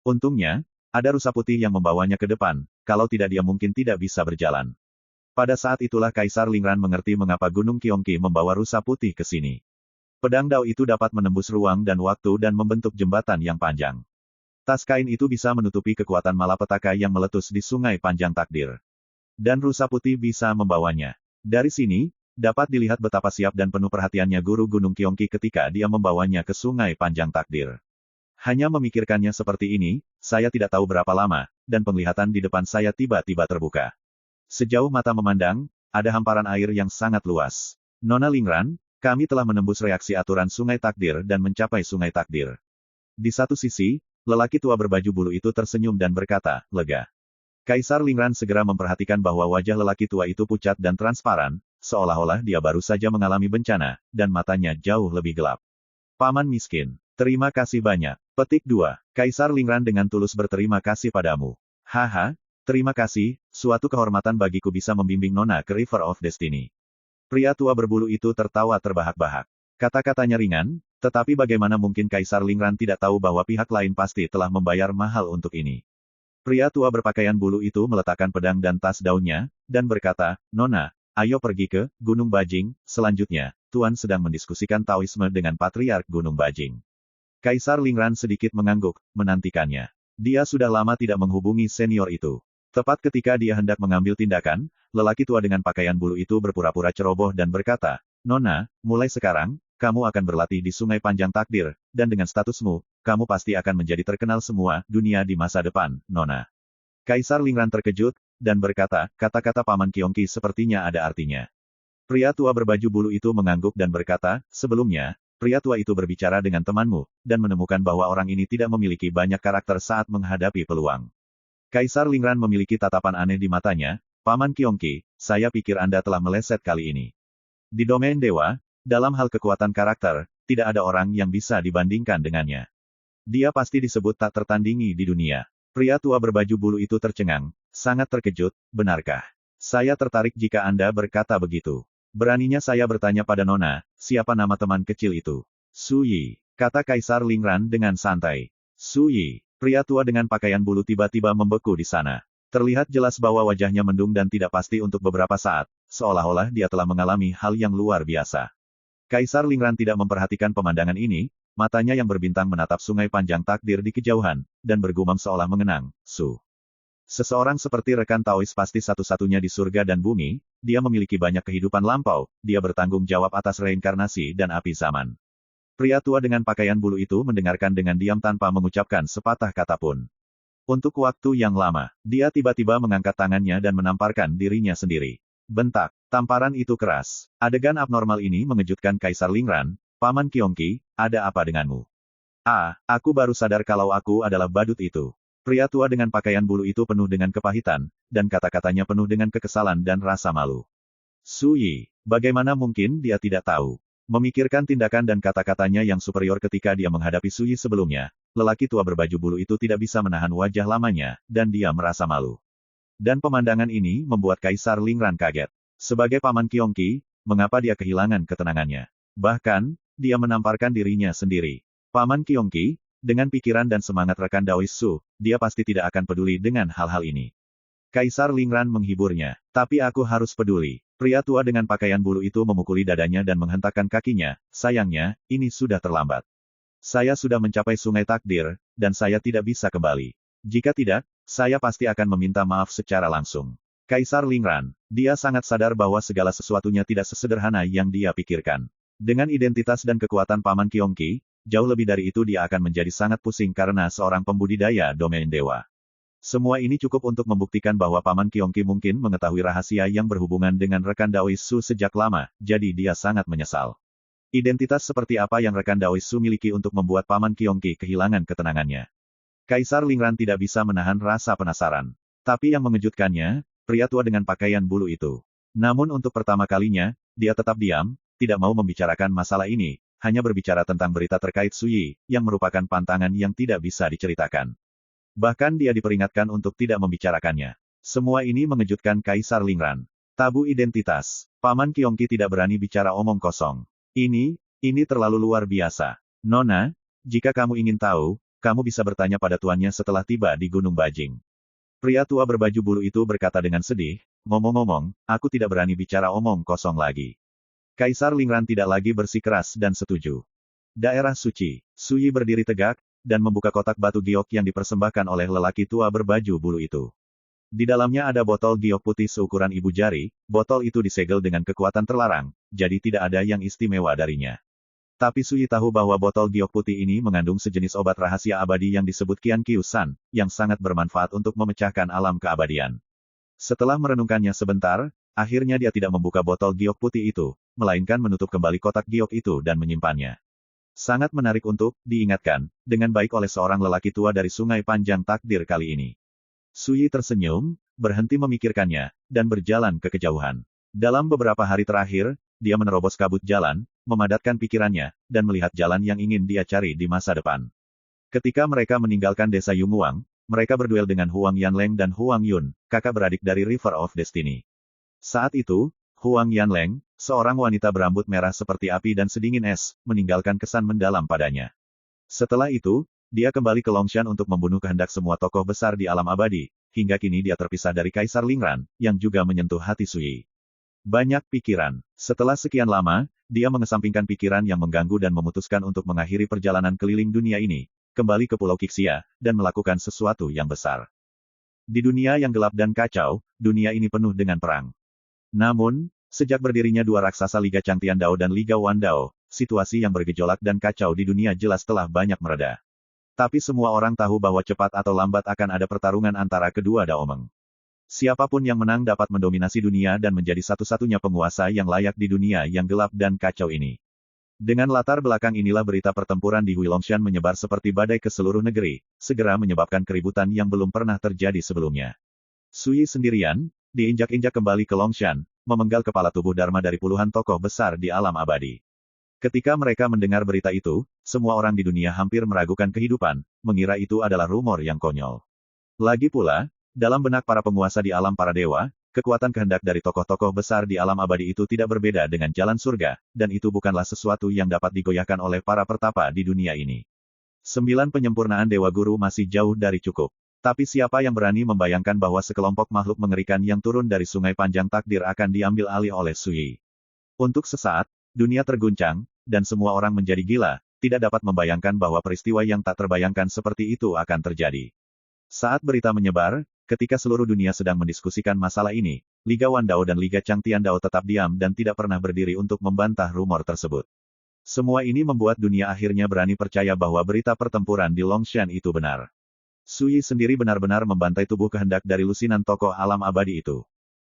Untungnya, ada rusa putih yang membawanya ke depan, kalau tidak dia mungkin tidak bisa berjalan. Pada saat itulah Kaisar Lingran mengerti mengapa Gunung Qiongqi membawa rusa putih ke sini. Pedang dao itu dapat menembus ruang dan waktu dan membentuk jembatan yang panjang. Tas kain itu bisa menutupi kekuatan malapetaka yang meletus di sungai panjang takdir. Dan rusa putih bisa membawanya. Dari sini, dapat dilihat betapa siap dan penuh perhatiannya guru Gunung Qiongqi ketika dia membawanya ke sungai panjang takdir. Hanya memikirkannya seperti ini, saya tidak tahu berapa lama, dan penglihatan di depan saya tiba-tiba terbuka. Sejauh mata memandang, ada hamparan air yang sangat luas. Nona Lingran, kami telah menembus reaksi aturan sungai takdir dan mencapai sungai takdir. Di satu sisi, lelaki tua berbaju bulu itu tersenyum dan berkata, lega. Kaisar Lingran segera memperhatikan bahwa wajah lelaki tua itu pucat dan transparan, seolah-olah dia baru saja mengalami bencana, dan matanya jauh lebih gelap. Paman miskin, terima kasih banyak. Petik 2. Kaisar Lingran dengan tulus berterima kasih padamu. Haha. Terima kasih, suatu kehormatan bagiku bisa membimbing Nona ke River of Destiny. Pria tua berbulu itu tertawa terbahak-bahak. Kata-katanya ringan, tetapi bagaimana mungkin Kaisar Lingran tidak tahu bahwa pihak lain pasti telah membayar mahal untuk ini. Pria tua berpakaian bulu itu meletakkan pedang dan tas daunnya, dan berkata, Nona, ayo pergi ke Gunung Bajing. Selanjutnya, Tuan sedang mendiskusikan Taoisme dengan Patriark Gunung Bajing. Kaisar Lingran sedikit mengangguk, menantikannya. Dia sudah lama tidak menghubungi senior itu. Tepat ketika dia hendak mengambil tindakan, lelaki tua dengan pakaian bulu itu berpura-pura ceroboh dan berkata, Nona, mulai sekarang, kamu akan berlatih di Sungai Panjang Takdir, dan dengan statusmu, kamu pasti akan menjadi terkenal semua dunia di masa depan, Nona. Kaisar Lingran terkejut, dan berkata, kata-kata Paman Qiongqi sepertinya ada artinya. Pria tua berbaju bulu itu mengangguk dan berkata, sebelumnya, pria tua itu berbicara dengan temanmu, dan menemukan bahwa orang ini tidak memiliki banyak karakter saat menghadapi peluang. Kaisar Lingran memiliki tatapan aneh di matanya, Paman Qiongqi, saya pikir Anda telah meleset kali ini. Di domain dewa, dalam hal kekuatan karakter, tidak ada orang yang bisa dibandingkan dengannya. Dia pasti disebut tak tertandingi di dunia. Pria tua berbaju bulu itu tercengang, sangat terkejut, benarkah? Saya tertarik jika Anda berkata begitu. Beraninya saya bertanya pada Nona, siapa nama teman kecil itu? Su Yi, kata Kaisar Lingran dengan santai. Su Yi. Pria tua dengan pakaian bulu tiba-tiba membeku di sana. Terlihat jelas bahwa wajahnya mendung dan tidak pasti untuk beberapa saat, seolah-olah dia telah mengalami hal yang luar biasa. Kaisar Lingran tidak memperhatikan pemandangan ini, matanya yang berbintang menatap Sungai Panjang Takdir di kejauhan, dan bergumam seolah mengenang, Su. Seseorang seperti rekan Taois pasti satu-satunya di surga dan bumi, dia memiliki banyak kehidupan lampau, dia bertanggung jawab atas reinkarnasi dan api zaman. Pria tua dengan pakaian bulu itu mendengarkan dengan diam tanpa mengucapkan sepatah kata pun. Untuk waktu yang lama, dia tiba-tiba mengangkat tangannya dan menamparkan dirinya sendiri. Bentak, tamparan itu keras. Adegan abnormal ini mengejutkan Kaisar Lingran, Paman Qiongqi, ada apa denganmu? Aku baru sadar kalau aku adalah badut itu. Pria tua dengan pakaian bulu itu penuh dengan kepahitan, dan kata-katanya penuh dengan kekesalan dan rasa malu. Su Yi, bagaimana mungkin dia tidak tahu? Memikirkan tindakan dan kata-katanya yang superior ketika dia menghadapi Su Yi sebelumnya, lelaki tua berbaju bulu itu tidak bisa menahan wajah lamanya, dan dia merasa malu. Dan pemandangan ini membuat Kaisar Lingran kaget. Sebagai Paman Qiongqi, mengapa dia kehilangan ketenangannya? Bahkan, dia menamparkan dirinya sendiri. Paman Qiongqi, dengan pikiran dan semangat rekan Daois Su, dia pasti tidak akan peduli dengan hal-hal ini. Kaisar Lingran menghiburnya. Tapi aku harus peduli. Pria tua dengan pakaian bulu itu memukuli dadanya dan menghentakkan kakinya, sayangnya, ini sudah terlambat. Saya sudah mencapai Sungai Takdir, dan saya tidak bisa kembali. Jika tidak, saya pasti akan meminta maaf secara langsung. Kaisar Lingran, dia sangat sadar bahwa segala sesuatunya tidak sesederhana yang dia pikirkan. Dengan identitas dan kekuatan Paman Qiongqi, jauh lebih dari itu dia akan menjadi sangat pusing karena seorang pembudidaya domain dewa. Semua ini cukup untuk membuktikan bahwa Paman Qiongqi mungkin mengetahui rahasia yang berhubungan dengan rekan Daois Su sejak lama, jadi dia sangat menyesal. Identitas seperti apa yang rekan Daois Su miliki untuk membuat Paman Qiongqi kehilangan ketenangannya? Kaisar Lingran tidak bisa menahan rasa penasaran. Tapi yang mengejutkannya, pria tua dengan pakaian bulu itu. Namun untuk pertama kalinya, dia tetap diam, tidak mau membicarakan masalah ini, hanya berbicara tentang berita terkait Suyi, yang merupakan pantangan yang tidak bisa diceritakan. Bahkan dia diperingatkan untuk tidak membicarakannya. Semua ini mengejutkan Kaisar Lingran. Tabu identitas. Paman Qiongqi tidak berani bicara omong kosong. Ini terlalu luar biasa. Nona, jika kamu ingin tahu, kamu bisa bertanya pada tuannya setelah tiba di Gunung Bajing. Pria tua berbaju bulu itu berkata dengan sedih, ngomong-ngomong, aku tidak berani bicara omong kosong lagi. Kaisar Lingran tidak lagi bersikeras dan setuju. Daerah suci. Suyi berdiri tegak, dan membuka kotak batu giok yang dipersembahkan oleh lelaki tua berbaju bulu itu. Di dalamnya ada botol giok putih seukuran ibu jari, botol itu disegel dengan kekuatan terlarang, jadi tidak ada yang istimewa darinya. Tapi Suyi tahu bahwa botol giok putih ini mengandung sejenis obat rahasia abadi yang disebut Qian Qiusan, yang sangat bermanfaat untuk memecahkan alam keabadian. Setelah merenungkannya sebentar, akhirnya dia tidak membuka botol giok putih itu, melainkan menutup kembali kotak giok itu dan menyimpannya. Sangat menarik untuk diingatkan dengan baik oleh seorang lelaki tua dari Sungai Panjang Takdir kali ini. Suyi tersenyum, berhenti memikirkannya, dan berjalan ke kejauhan. Dalam beberapa hari terakhir, dia menerobos kabut jalan, memadatkan pikirannya, dan melihat jalan yang ingin dia cari di masa depan. Ketika mereka meninggalkan desa Yunguang, mereka berduel dengan Huang Yanleng dan Huang Yun, kakak beradik dari River of Destiny. Saat itu, Huang Yanleng, seorang wanita berambut merah seperti api dan sedingin es, meninggalkan kesan mendalam padanya. Setelah itu, dia kembali ke Longshan untuk membunuh kehendak semua tokoh besar di alam abadi, hingga kini dia terpisah dari Kaisar Lingran, yang juga menyentuh hati Suyi. Banyak pikiran. Setelah sekian lama, dia mengesampingkan pikiran yang mengganggu dan memutuskan untuk mengakhiri perjalanan keliling dunia ini, kembali ke Pulau Qixia, dan melakukan sesuatu yang besar. Di dunia yang gelap dan kacau, dunia ini penuh dengan perang. Namun, sejak berdirinya dua raksasa Liga Changtian Dao dan Liga Wan Dao, situasi yang bergejolak dan kacau di dunia jelas telah banyak mereda. Tapi semua orang tahu bahwa cepat atau lambat akan ada pertarungan antara kedua daomeng. Siapapun yang menang dapat mendominasi dunia dan menjadi satu-satunya penguasa yang layak di dunia yang gelap dan kacau ini. Dengan latar belakang inilah berita pertempuran di Huilongshan menyebar seperti badai ke seluruh negeri, segera menyebabkan keributan yang belum pernah terjadi sebelumnya. Suyi sendirian, diinjak-injak kembali ke Longshan, memenggal kepala tubuh Dharma dari puluhan tokoh besar di alam abadi. Ketika mereka mendengar berita itu, semua orang di dunia hampir meragukan kehidupan, mengira itu adalah rumor yang konyol. Lagi pula, dalam benak para penguasa di alam para dewa, kekuatan kehendak dari tokoh-tokoh besar di alam abadi itu tidak berbeda dengan jalan surga, dan itu bukanlah sesuatu yang dapat digoyahkan oleh para pertapa di dunia ini. 9 penyempurnaan Dewa Guru masih jauh dari cukup. Tapi siapa yang berani membayangkan bahwa sekelompok makhluk mengerikan yang turun dari Sungai Panjang Takdir akan diambil alih oleh Suyi. Untuk sesaat, dunia terguncang, dan semua orang menjadi gila, tidak dapat membayangkan bahwa peristiwa yang tak terbayangkan seperti itu akan terjadi. Saat berita menyebar, ketika seluruh dunia sedang mendiskusikan masalah ini, Liga Wan Dao dan Liga Changtian Dao tetap diam dan tidak pernah berdiri untuk membantah rumor tersebut. Semua ini membuat dunia akhirnya berani percaya bahwa berita pertempuran di Longshan itu benar. Suyi sendiri benar-benar membantai tubuh kehendak dari lusinan tokoh alam abadi itu.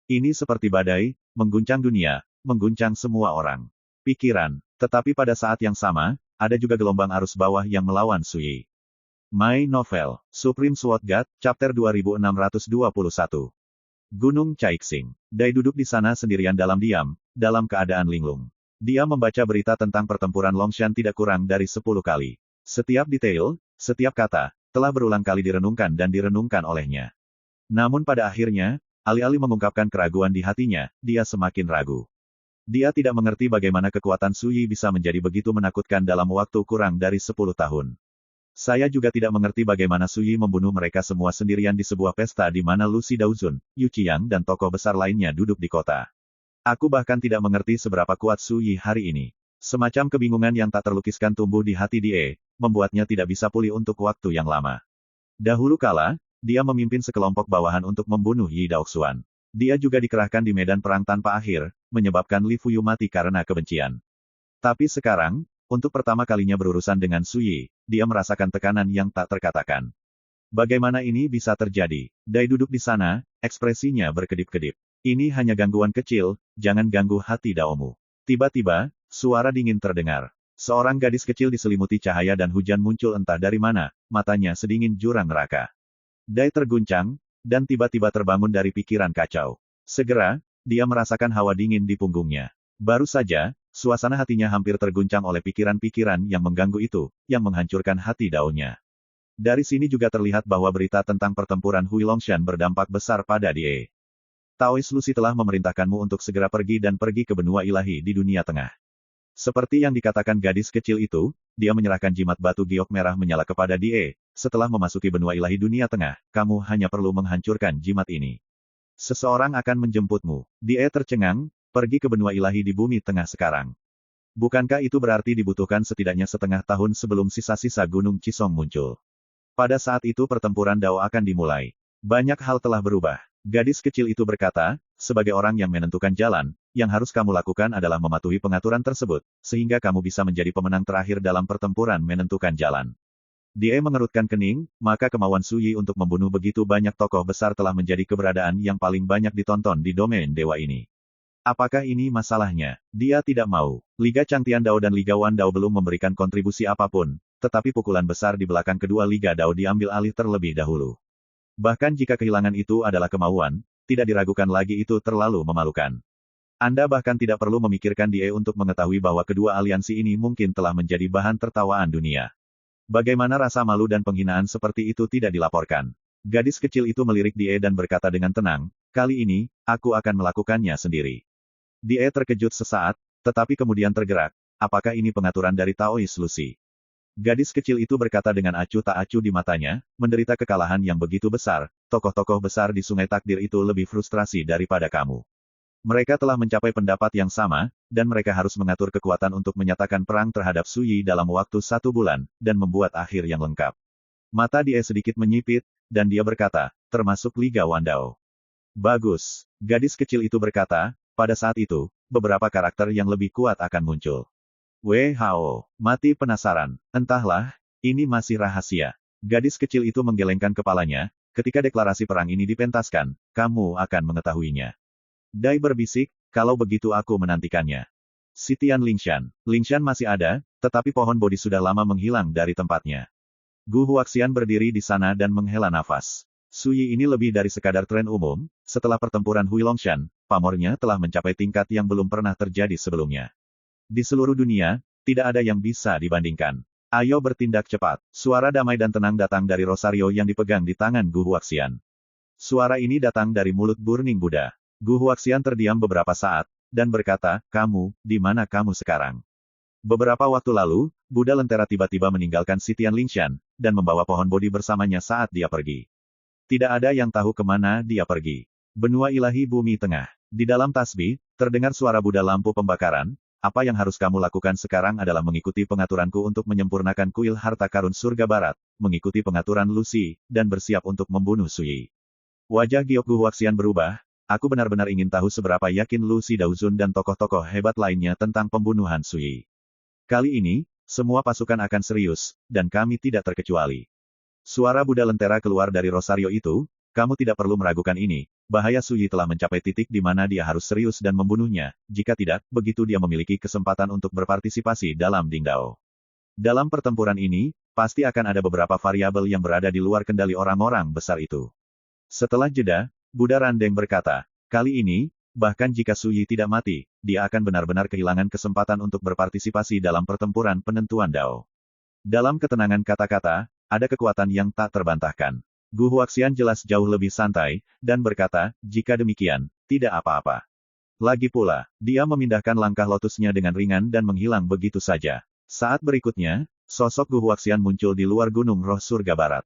Ini seperti badai, mengguncang dunia, mengguncang semua orang. Pikiran. Tetapi pada saat yang sama, ada juga gelombang arus bawah yang melawan Suyi. My Novel, Supreme Sword God, Chapter 2621. Gunung Caixing. Dai duduk di sana sendirian dalam diam, dalam keadaan linglung. Dia membaca berita tentang pertempuran Longshan tidak kurang dari 10 kali. Setiap detail, setiap kata, telah berulang kali direnungkan dan direnungkan olehnya. Namun pada akhirnya, alih-alih mengungkapkan keraguan di hatinya, dia semakin ragu. Dia tidak mengerti bagaimana kekuatan Suyi bisa menjadi begitu menakutkan dalam waktu kurang dari 10 tahun. Saya juga tidak mengerti bagaimana Suyi membunuh mereka semua sendirian di sebuah pesta di mana Lu Xidaozun, Yu Qiang dan tokoh besar lainnya duduk di kota. Aku bahkan tidak mengerti seberapa kuat Suyi hari ini. Semacam kebingungan yang tak terlukiskan tumbuh di hati Die, membuatnya tidak bisa pulih untuk waktu yang lama. Dahulu kala, dia memimpin sekelompok bawahan untuk membunuh Yi Daoxuan. Dia juga dikerahkan di medan perang tanpa akhir, menyebabkan Li Fuyu mati karena kebencian. Tapi sekarang, untuk pertama kalinya berurusan dengan Suyi, dia merasakan tekanan yang tak terkatakan. Bagaimana ini bisa terjadi? Dai duduk di sana, ekspresinya berkedip-kedip. Ini hanya gangguan kecil, jangan ganggu hati Daomu. Tiba-tiba, suara dingin terdengar. Seorang gadis kecil diselimuti cahaya dan hujan muncul entah dari mana, matanya sedingin jurang neraka. Dai terguncang, dan tiba-tiba terbangun dari pikiran kacau. Segera, dia merasakan hawa dingin di punggungnya. Baru saja, suasana hatinya hampir terguncang oleh pikiran-pikiran yang mengganggu itu, yang menghancurkan hati daunnya. Dari sini juga terlihat bahwa berita tentang pertempuran Hui Longshan berdampak besar pada dia. Taois Lucy telah memerintahkanmu untuk segera pergi dan pergi ke benua ilahi di dunia tengah. Seperti yang dikatakan gadis kecil itu, dia menyerahkan jimat batu giok merah menyala kepada dia. Setelah memasuki benua ilahi dunia tengah, kamu hanya perlu menghancurkan jimat ini. Seseorang akan menjemputmu. Dia tercengang, pergi ke benua ilahi di bumi tengah sekarang. Bukankah itu berarti dibutuhkan setidaknya setengah tahun sebelum sisa-sisa Gunung Cisong muncul? Pada saat itu pertempuran Dao akan dimulai. Banyak hal telah berubah. Gadis kecil itu berkata, sebagai orang yang menentukan jalan, yang harus kamu lakukan adalah mematuhi pengaturan tersebut, sehingga kamu bisa menjadi pemenang terakhir dalam pertempuran menentukan jalan. Dia mengerutkan kening, maka kemauan Suyi untuk membunuh begitu banyak tokoh besar telah menjadi keberadaan yang paling banyak ditonton di domain dewa ini. Apakah ini masalahnya? Dia tidak mau. Liga Changtian Dao dan Liga Wan Dao belum memberikan kontribusi apapun, tetapi pukulan besar di belakang kedua Liga Dao diambil alih terlebih dahulu. Bahkan jika kehilangan itu adalah kemauan, tidak diragukan lagi itu terlalu memalukan. Anda bahkan tidak perlu memikirkan dia untuk mengetahui bahwa kedua aliansi ini mungkin telah menjadi bahan tertawaan dunia. Bagaimana rasa malu dan penghinaan seperti itu tidak dilaporkan? Gadis kecil itu melirik dia dan berkata dengan tenang, kali ini, aku akan melakukannya sendiri. Dia terkejut sesaat, tetapi kemudian tergerak. Apakah ini pengaturan dari Taois Lucy? Gadis kecil itu berkata dengan acuh tak acuh di matanya, menderita kekalahan yang begitu besar, tokoh-tokoh besar di Sungai Takdir itu lebih frustrasi daripada kamu. Mereka telah mencapai pendapat yang sama, dan mereka harus mengatur kekuatan untuk menyatakan perang terhadap Suyi dalam waktu 1 bulan, dan membuat akhir yang lengkap. Mata dia sedikit menyipit, dan dia berkata, termasuk Liga Wan Dao. Bagus. Gadis kecil itu berkata, pada saat itu, beberapa karakter yang lebih kuat akan muncul. WHO, mati penasaran. Entahlah, ini masih rahasia. Gadis kecil itu menggelengkan kepalanya, ketika deklarasi perang ini dipentaskan, kamu akan mengetahuinya. Dai berbisik, kalau begitu aku menantikannya. Sitian Lingshan. Lingshan masih ada, tetapi pohon Bodhi sudah lama menghilang dari tempatnya. Gu Huaxian berdiri di sana dan menghela nafas. Suyi ini lebih dari sekadar tren umum, setelah pertempuran Hui Longshan, pamornya telah mencapai tingkat yang belum pernah terjadi sebelumnya. Di seluruh dunia, tidak ada yang bisa dibandingkan. Ayo bertindak cepat. Suara damai dan tenang datang dari Rosario yang dipegang di tangan Gu Huaxian. Suara ini datang dari mulut Burning Buddha. Gu Huaxian terdiam beberapa saat, dan berkata, kamu, di mana kamu sekarang? Beberapa waktu lalu, Buddha Lentera tiba-tiba meninggalkan Sitian Lingshan, dan membawa pohon Bodhi bersamanya saat dia pergi. Tidak ada yang tahu kemana dia pergi. Benua ilahi bumi tengah. Di dalam tasbih, terdengar suara Buddha lampu pembakaran. Apa yang harus kamu lakukan sekarang adalah mengikuti pengaturanku untuk menyempurnakan kuil harta karun surga barat, mengikuti pengaturan Lucy, dan bersiap untuk membunuh Suyi. Wajah Giok Gu Huaxian berubah, aku benar-benar ingin tahu seberapa yakin Lucy Daozun dan tokoh-tokoh hebat lainnya tentang pembunuhan Suyi. Kali ini, semua pasukan akan serius, dan kami tidak terkecuali. Suara Buddha Lentera keluar dari Rosario itu, kamu tidak perlu meragukan ini. Bahaya Suyi telah mencapai titik di mana dia harus serius dan membunuhnya, jika tidak, begitu dia memiliki kesempatan untuk berpartisipasi dalam Dingdao. Dalam pertempuran ini, pasti akan ada beberapa variabel yang berada di luar kendali orang-orang besar itu. Setelah jeda, Buddha Randeng berkata, kali ini, bahkan jika Suyi tidak mati, dia akan benar-benar kehilangan kesempatan untuk berpartisipasi dalam pertempuran penentuan Dao. Dalam ketenangan kata-kata, ada kekuatan yang tak terbantahkan. Gu Huaxian jelas jauh lebih santai, dan berkata, jika demikian, tidak apa-apa. Lagi pula, dia memindahkan langkah lotusnya dengan ringan dan menghilang begitu saja. Saat berikutnya, sosok Gu Huaxian muncul di luar gunung roh surga barat.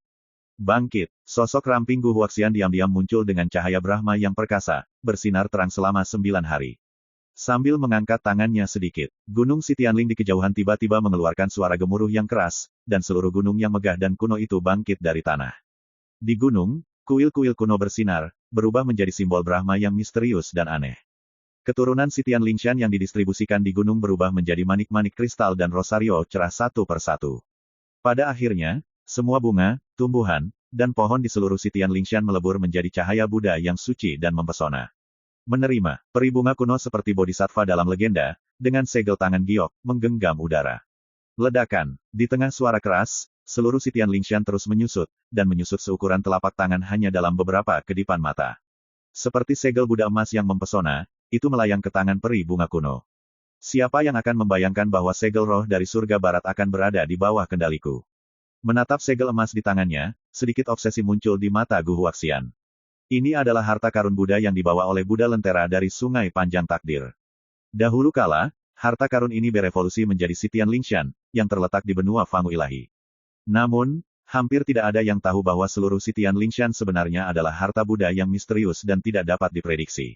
Bangkit, sosok ramping Gu Huaxian diam-diam muncul dengan cahaya Brahma yang perkasa, bersinar terang selama 9 hari. Sambil mengangkat tangannya sedikit, gunung Sitianling di kejauhan tiba-tiba mengeluarkan suara gemuruh yang keras, dan seluruh gunung yang megah dan kuno itu bangkit dari tanah. Di gunung, kuil-kuil kuno bersinar, berubah menjadi simbol Brahma yang misterius dan aneh. Keturunan Sitian Lingshan yang didistribusikan di gunung berubah menjadi manik-manik kristal dan rosario cerah satu persatu. Pada akhirnya, semua bunga, tumbuhan, dan pohon di seluruh Sitian Lingshan melebur menjadi cahaya Buddha yang suci dan mempesona. Menerima, peri bunga kuno seperti bodhisattva dalam legenda, dengan segel tangan giok, menggenggam udara. Ledakan, di tengah suara keras, seluruh Sitian Lingshan terus menyusut, dan menyusut seukuran telapak tangan hanya dalam beberapa kedipan mata. Seperti segel Buddha emas yang mempesona, itu melayang ke tangan peri bunga kuno. Siapa yang akan membayangkan bahwa segel roh dari surga barat akan berada di bawah kendaliku? Menatap segel emas di tangannya, sedikit obsesi muncul di mata Gu Huaxian. Ini adalah harta karun Buddha yang dibawa oleh Buddha Lentera dari Sungai Panjang Takdir. Dahulu kala, harta karun ini berevolusi menjadi Sitian Lingshan, yang terletak di benua Fangu Ilahi. Namun, hampir tidak ada yang tahu bahwa seluruh Sitian Lingshan sebenarnya adalah harta Buddha yang misterius dan tidak dapat diprediksi.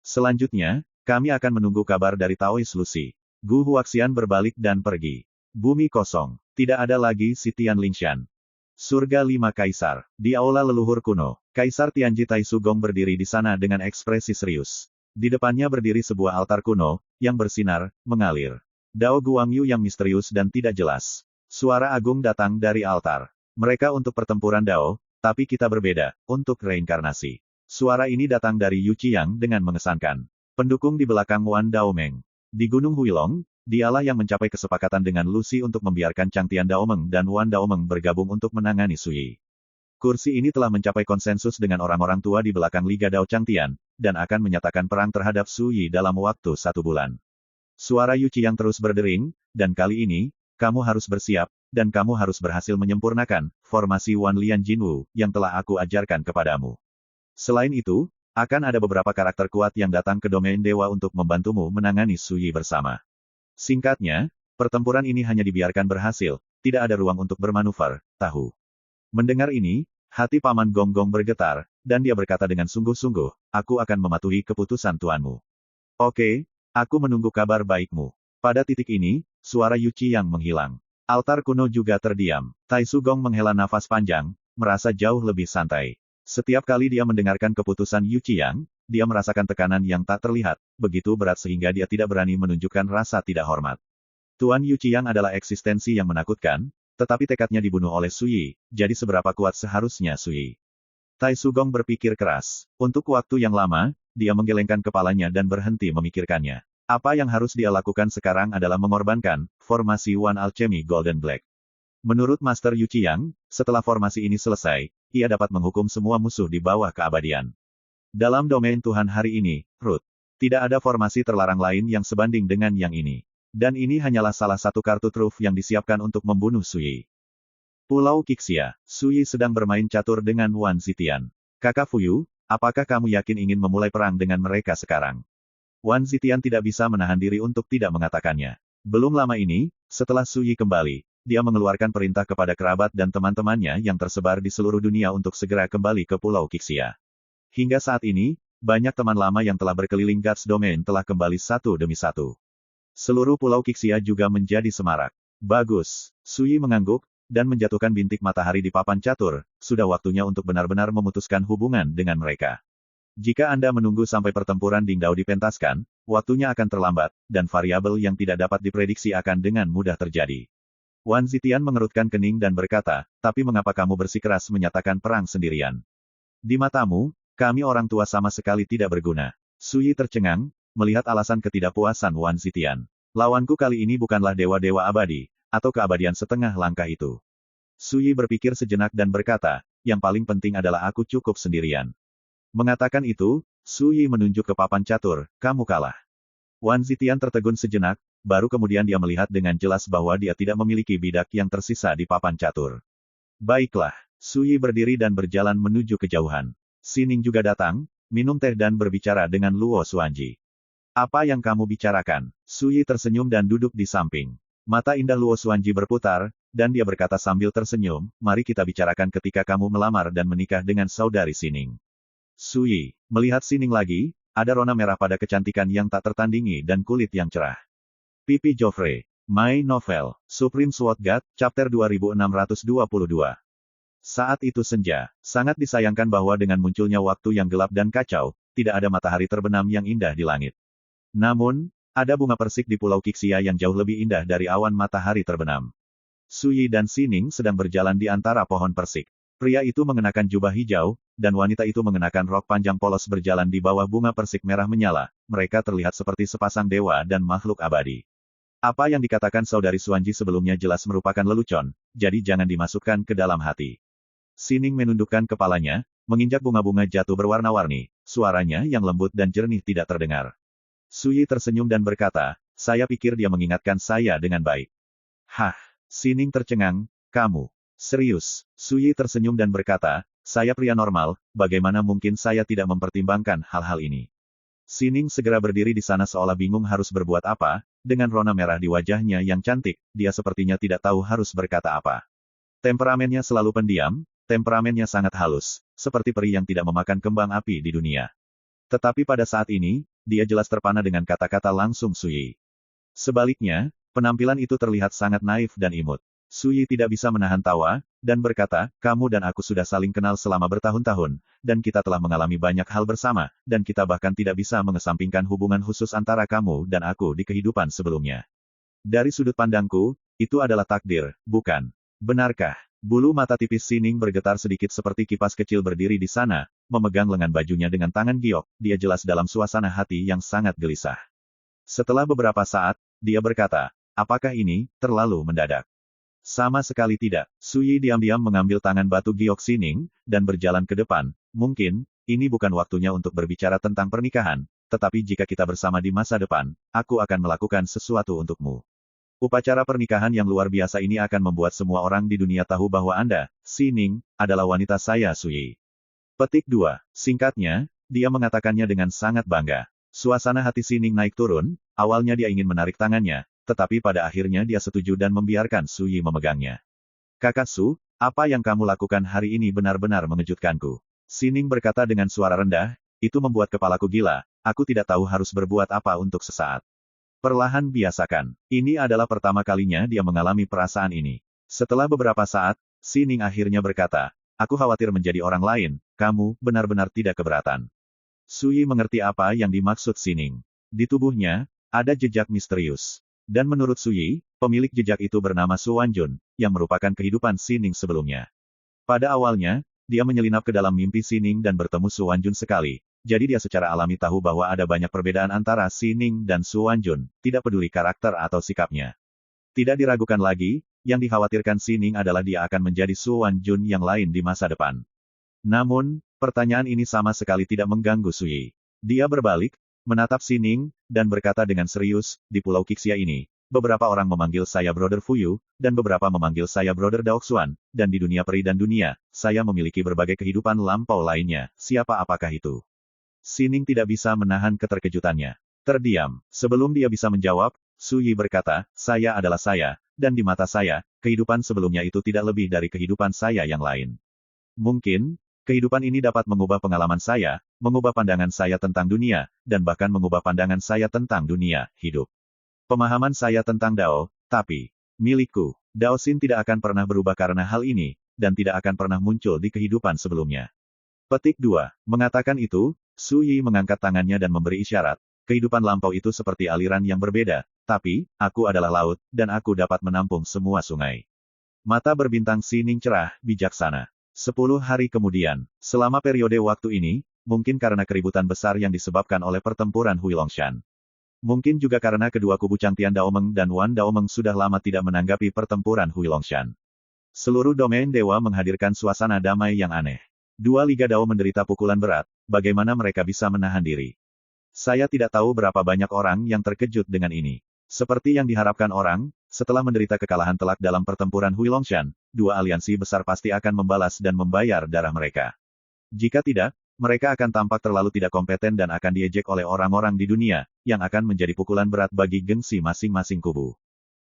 Selanjutnya, kami akan menunggu kabar dari Taoist Lucy. Gu Huaxian berbalik dan pergi. Bumi kosong. Tidak ada lagi Sitian Lingshan. Surga Lima Kaisar. Di aula leluhur kuno, Kaisar Tianji Tai Sugong berdiri di sana dengan ekspresi serius. Di depannya berdiri sebuah altar kuno, yang bersinar, mengalir. Dao Guangyu yang misterius dan tidak jelas. Suara agung datang dari altar. Mereka untuk pertempuran Dao, tapi kita berbeda, untuk reinkarnasi. Suara ini datang dari Yu Qiang dengan mengesankan. Pendukung di belakang Wan Daomeng. Di Gunung Huilong, dialah yang mencapai kesepakatan dengan Lucy untuk membiarkan Chang Tian Daomeng dan Wan Daomeng bergabung untuk menangani Sui. Kursi ini telah mencapai konsensus dengan orang-orang tua di belakang Liga Dao Chang Tian, dan akan menyatakan perang terhadap Sui dalam waktu 1 bulan. Suara Yu Qiang terus berdering, dan kali ini, kamu harus bersiap, dan kamu harus berhasil menyempurnakan formasi Wan Lian Jinwu yang telah aku ajarkan kepadamu. Selain itu, akan ada beberapa karakter kuat yang datang ke domain dewa untuk membantumu menangani Sui bersama. Singkatnya, pertempuran ini hanya dibiarkan berhasil, tidak ada ruang untuk bermanuver, tahu. Mendengar ini, hati Paman Gonggong bergetar, dan dia berkata dengan sungguh-sungguh, aku akan mematuhi keputusan tuanmu. Oke, aku menunggu kabar baikmu. Pada titik ini, suara Yu Qiang menghilang. Altar kuno juga terdiam. Tai Sugong menghela nafas panjang, merasa jauh lebih santai. Setiap kali dia mendengarkan keputusan Yu Qiang, dia merasakan tekanan yang tak terlihat, begitu berat sehingga dia tidak berani menunjukkan rasa tidak hormat. Tuan Yu Qiang adalah eksistensi yang menakutkan, tetapi tekadnya dibunuh oleh Sui, jadi seberapa kuat seharusnya Sui? Tai Sugong berpikir keras. Untuk waktu yang lama, dia menggelengkan kepalanya dan berhenti memikirkannya. Apa yang harus dia lakukan sekarang adalah mengorbankan formasi One Alchemy Golden Black. Menurut Master Yu Qiang, setelah formasi ini selesai, ia dapat menghukum semua musuh di bawah keabadian. Dalam domain Tuhan hari ini, Ruth, tidak ada formasi terlarang lain yang sebanding dengan yang ini. Dan ini hanyalah salah satu kartu truf yang disiapkan untuk membunuh Sui. Pulau Qixia, Sui sedang bermain catur dengan Wan Zitian. Kakak Fuyu, apakah kamu yakin ingin memulai perang dengan mereka sekarang? Wan Zitian tidak bisa menahan diri untuk tidak mengatakannya. Belum lama ini, setelah Sui kembali, dia mengeluarkan perintah kepada kerabat dan teman-temannya yang tersebar di seluruh dunia untuk segera kembali ke Pulau Qixia. Hingga saat ini, banyak teman lama yang telah berkeliling Guards Domain telah kembali satu demi satu. Seluruh Pulau Qixia juga menjadi semarak. Bagus. Sui mengangguk, dan menjatuhkan bintik matahari di papan catur, sudah waktunya untuk benar-benar memutuskan hubungan dengan mereka. Jika Anda menunggu sampai pertempuran Dingdao dipentaskan, waktunya akan terlambat, dan variabel yang tidak dapat diprediksi akan dengan mudah terjadi. Wan Zitian mengerutkan kening dan berkata, tapi mengapa kamu bersikeras menyatakan perang sendirian? Di matamu, kami orang tua sama sekali tidak berguna. Sui tercengang, melihat alasan ketidakpuasan Wan Zitian. Lawanku kali ini bukanlah dewa-dewa abadi, atau keabadian setengah langkah itu. Sui berpikir sejenak dan berkata, yang paling penting adalah aku cukup sendirian. Mengatakan itu, Sui menunjuk ke papan catur, kamu kalah. Wan Zitian tertegun sejenak, baru kemudian dia melihat dengan jelas bahwa dia tidak memiliki bidak yang tersisa di papan catur. Baiklah, Sui berdiri dan berjalan menuju kejauhan. Sining juga datang, minum teh dan berbicara dengan Luo Xuanji. Apa yang kamu bicarakan? Sui tersenyum dan duduk di samping. Mata indah Luo Xuanji berputar, dan dia berkata sambil tersenyum, mari kita bicarakan ketika kamu melamar dan menikah dengan saudari Sining. Sui, melihat Sining lagi, ada rona merah pada kecantikan yang tak tertandingi dan kulit yang cerah. Pipi Joffrey. My Novel. Supreme Sword God, Chapter 2622. Saat itu senja, sangat disayangkan bahwa dengan munculnya waktu yang gelap dan kacau, tidak ada matahari terbenam yang indah di langit. Namun, ada bunga persik di Pulau Qixia yang jauh lebih indah dari awan matahari terbenam. Sui dan Sining sedang berjalan di antara pohon persik. Pria itu mengenakan jubah hijau, dan wanita itu mengenakan rok panjang polos berjalan di bawah bunga persik merah menyala. Mereka terlihat seperti sepasang dewa dan makhluk abadi. Apa yang dikatakan saudari Xuanji sebelumnya jelas merupakan lelucon, jadi jangan dimasukkan ke dalam hati. Sining menundukkan kepalanya, menginjak bunga-bunga jatuh berwarna-warni, suaranya yang lembut dan jernih tidak terdengar. Sui tersenyum dan berkata, saya pikir dia mengingatkan saya dengan baik. Hah, Sining tercengang, kamu. Serius, Suyi tersenyum dan berkata, saya pria normal, bagaimana mungkin saya tidak mempertimbangkan hal-hal ini. Sining segera berdiri di sana seolah bingung harus berbuat apa, dengan rona merah di wajahnya yang cantik, dia sepertinya tidak tahu harus berkata apa. Temperamennya selalu pendiam, temperamennya sangat halus, seperti peri yang tidak memakan kembang api di dunia. Tetapi pada saat ini, dia jelas terpana dengan kata-kata langsung Suyi. Sebaliknya, penampilan itu terlihat sangat naif dan imut. Suyi tidak bisa menahan tawa, dan berkata, kamu dan aku sudah saling kenal selama bertahun-tahun, dan kita telah mengalami banyak hal bersama, dan kita bahkan tidak bisa mengesampingkan hubungan khusus antara kamu dan aku di kehidupan sebelumnya. Dari sudut pandangku, itu adalah takdir, bukan? Benarkah? Bulu mata tipis Sining bergetar sedikit seperti kipas kecil berdiri di sana, memegang lengan bajunya dengan tangan giok, dia jelas dalam suasana hati yang sangat gelisah. Setelah beberapa saat, dia berkata, apakah ini terlalu mendadak? Sama sekali tidak. Suyi diam-diam mengambil tangan batu giok Sining, dan berjalan ke depan. Mungkin, ini bukan waktunya untuk berbicara tentang pernikahan, tetapi jika kita bersama di masa depan, aku akan melakukan sesuatu untukmu. Upacara pernikahan yang luar biasa ini akan membuat semua orang di dunia tahu bahwa Anda, Sining, adalah wanita saya Suyi. Petik 2. Singkatnya, dia mengatakannya dengan sangat bangga. Suasana hati Sining naik turun, awalnya dia ingin menarik tangannya, tetapi pada akhirnya dia setuju dan membiarkan Suyi memegangnya. Kakak Su, apa yang kamu lakukan hari ini benar-benar mengejutkanku. Sining berkata dengan suara rendah, itu membuat kepalaku gila, aku tidak tahu harus berbuat apa untuk sesaat. Perlahan biasakan. Ini adalah pertama kalinya dia mengalami perasaan ini. Setelah beberapa saat, Sining akhirnya berkata, aku khawatir menjadi orang lain, kamu benar-benar tidak keberatan. Suyi mengerti apa yang dimaksud Sining. Di tubuhnya, ada jejak misterius. Dan menurut Suyi, pemilik jejak itu bernama Su Wanjun, yang merupakan kehidupan Sining sebelumnya. Pada awalnya, dia menyelinap ke dalam mimpi Sining dan bertemu Su Wanjun sekali, jadi dia secara alami tahu bahwa ada banyak perbedaan antara Sining dan Su Wanjun, tidak peduli karakter atau sikapnya. Tidak diragukan lagi, yang dikhawatirkan Sining adalah dia akan menjadi Su Wanjun yang lain di masa depan. Namun, pertanyaan ini sama sekali tidak mengganggu Suyi. Dia berbalik, menatap Sining, dan berkata dengan serius, di Pulau Qixia ini, beberapa orang memanggil saya Brother Fuyu, dan beberapa memanggil saya Brother Daoxuan, dan di dunia peri dan dunia, saya memiliki berbagai kehidupan lampau lainnya, apakah itu? Sining tidak bisa menahan keterkejutannya. Terdiam. Sebelum dia bisa menjawab, Suyi berkata, saya adalah saya, dan di mata saya, kehidupan sebelumnya itu tidak lebih dari kehidupan saya yang lain. Mungkin, kehidupan ini dapat mengubah pengalaman saya, mengubah pandangan saya tentang dunia, dan bahkan mengubah pandangan saya tentang dunia, hidup. Pemahaman saya tentang Dao, tapi, milikku, Dao Xin tidak akan pernah berubah karena hal ini, dan tidak akan pernah muncul di kehidupan sebelumnya. Petik 2. Mengatakan itu, Suyi mengangkat tangannya dan memberi isyarat, kehidupan lampau itu seperti aliran yang berbeda, tapi, aku adalah laut, dan aku dapat menampung semua sungai. Mata berbintang Sining cerah, bijaksana. 10 hari kemudian, selama periode waktu ini, mungkin karena keributan besar yang disebabkan oleh pertempuran Huilongshan. Mungkin juga karena kedua kubu Changtian Daomeng dan Wan Daomeng sudah lama tidak menanggapi pertempuran Huilongshan. Seluruh domain dewa menghadirkan suasana damai yang aneh. Dua Liga Dao menderita pukulan berat, bagaimana mereka bisa menahan diri? Saya tidak tahu berapa banyak orang yang terkejut dengan ini. Seperti yang diharapkan orang, setelah menderita kekalahan telak dalam pertempuran Huilongshan, dua aliansi besar pasti akan membalas dan membayar darah mereka. Jika tidak, mereka akan tampak terlalu tidak kompeten dan akan diejek oleh orang-orang di dunia, yang akan menjadi pukulan berat bagi gengsi masing-masing kubu.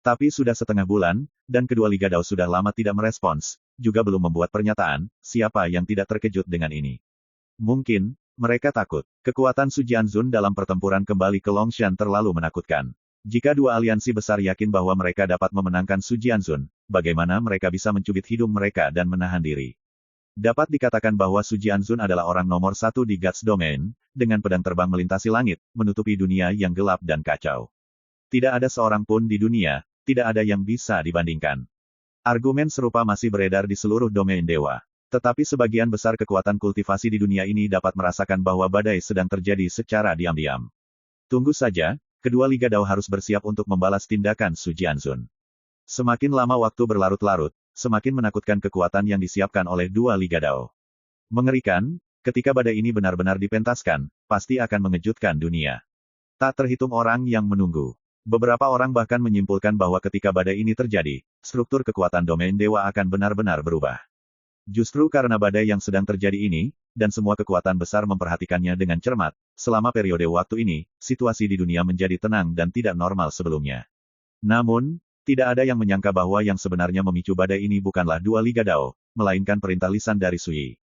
Tapi sudah setengah bulan, dan kedua Liga Dao sudah lama tidak merespons, juga belum membuat pernyataan, siapa yang tidak terkejut dengan ini. Mungkin, mereka takut. Kekuatan Su Jianzun dalam pertempuran kembali ke Longshan terlalu menakutkan. Jika dua aliansi besar yakin bahwa mereka dapat memenangkan Su Jianzun, bagaimana mereka bisa mencubit hidung mereka dan menahan diri? Dapat dikatakan bahwa Su Jianzun adalah orang nomor satu di Guts Domain, dengan pedang terbang melintasi langit, menutupi dunia yang gelap dan kacau. Tidak ada seorang pun di dunia, tidak ada yang bisa dibandingkan. Argumen serupa masih beredar di seluruh domain dewa. Tetapi sebagian besar kekuatan kultivasi di dunia ini dapat merasakan bahwa badai sedang terjadi secara diam-diam. Tunggu saja, kedua Liga Dao harus bersiap untuk membalas tindakan Su Jianzun. Semakin lama waktu berlarut-larut, semakin menakutkan kekuatan yang disiapkan oleh dua Liga Dao. Mengerikan, ketika badai ini benar-benar dipentaskan, pasti akan mengejutkan dunia. Tak terhitung orang yang menunggu. Beberapa orang bahkan menyimpulkan bahwa ketika badai ini terjadi, struktur kekuatan domain dewa akan benar-benar berubah. Justru karena badai yang sedang terjadi ini, dan semua kekuatan besar memperhatikannya dengan cermat, selama periode waktu ini, situasi di dunia menjadi tenang dan tidak normal sebelumnya. Namun, tidak ada yang menyangka bahwa yang sebenarnya memicu badai ini bukanlah dua Liga Dao, melainkan perintah lisan dari Sui.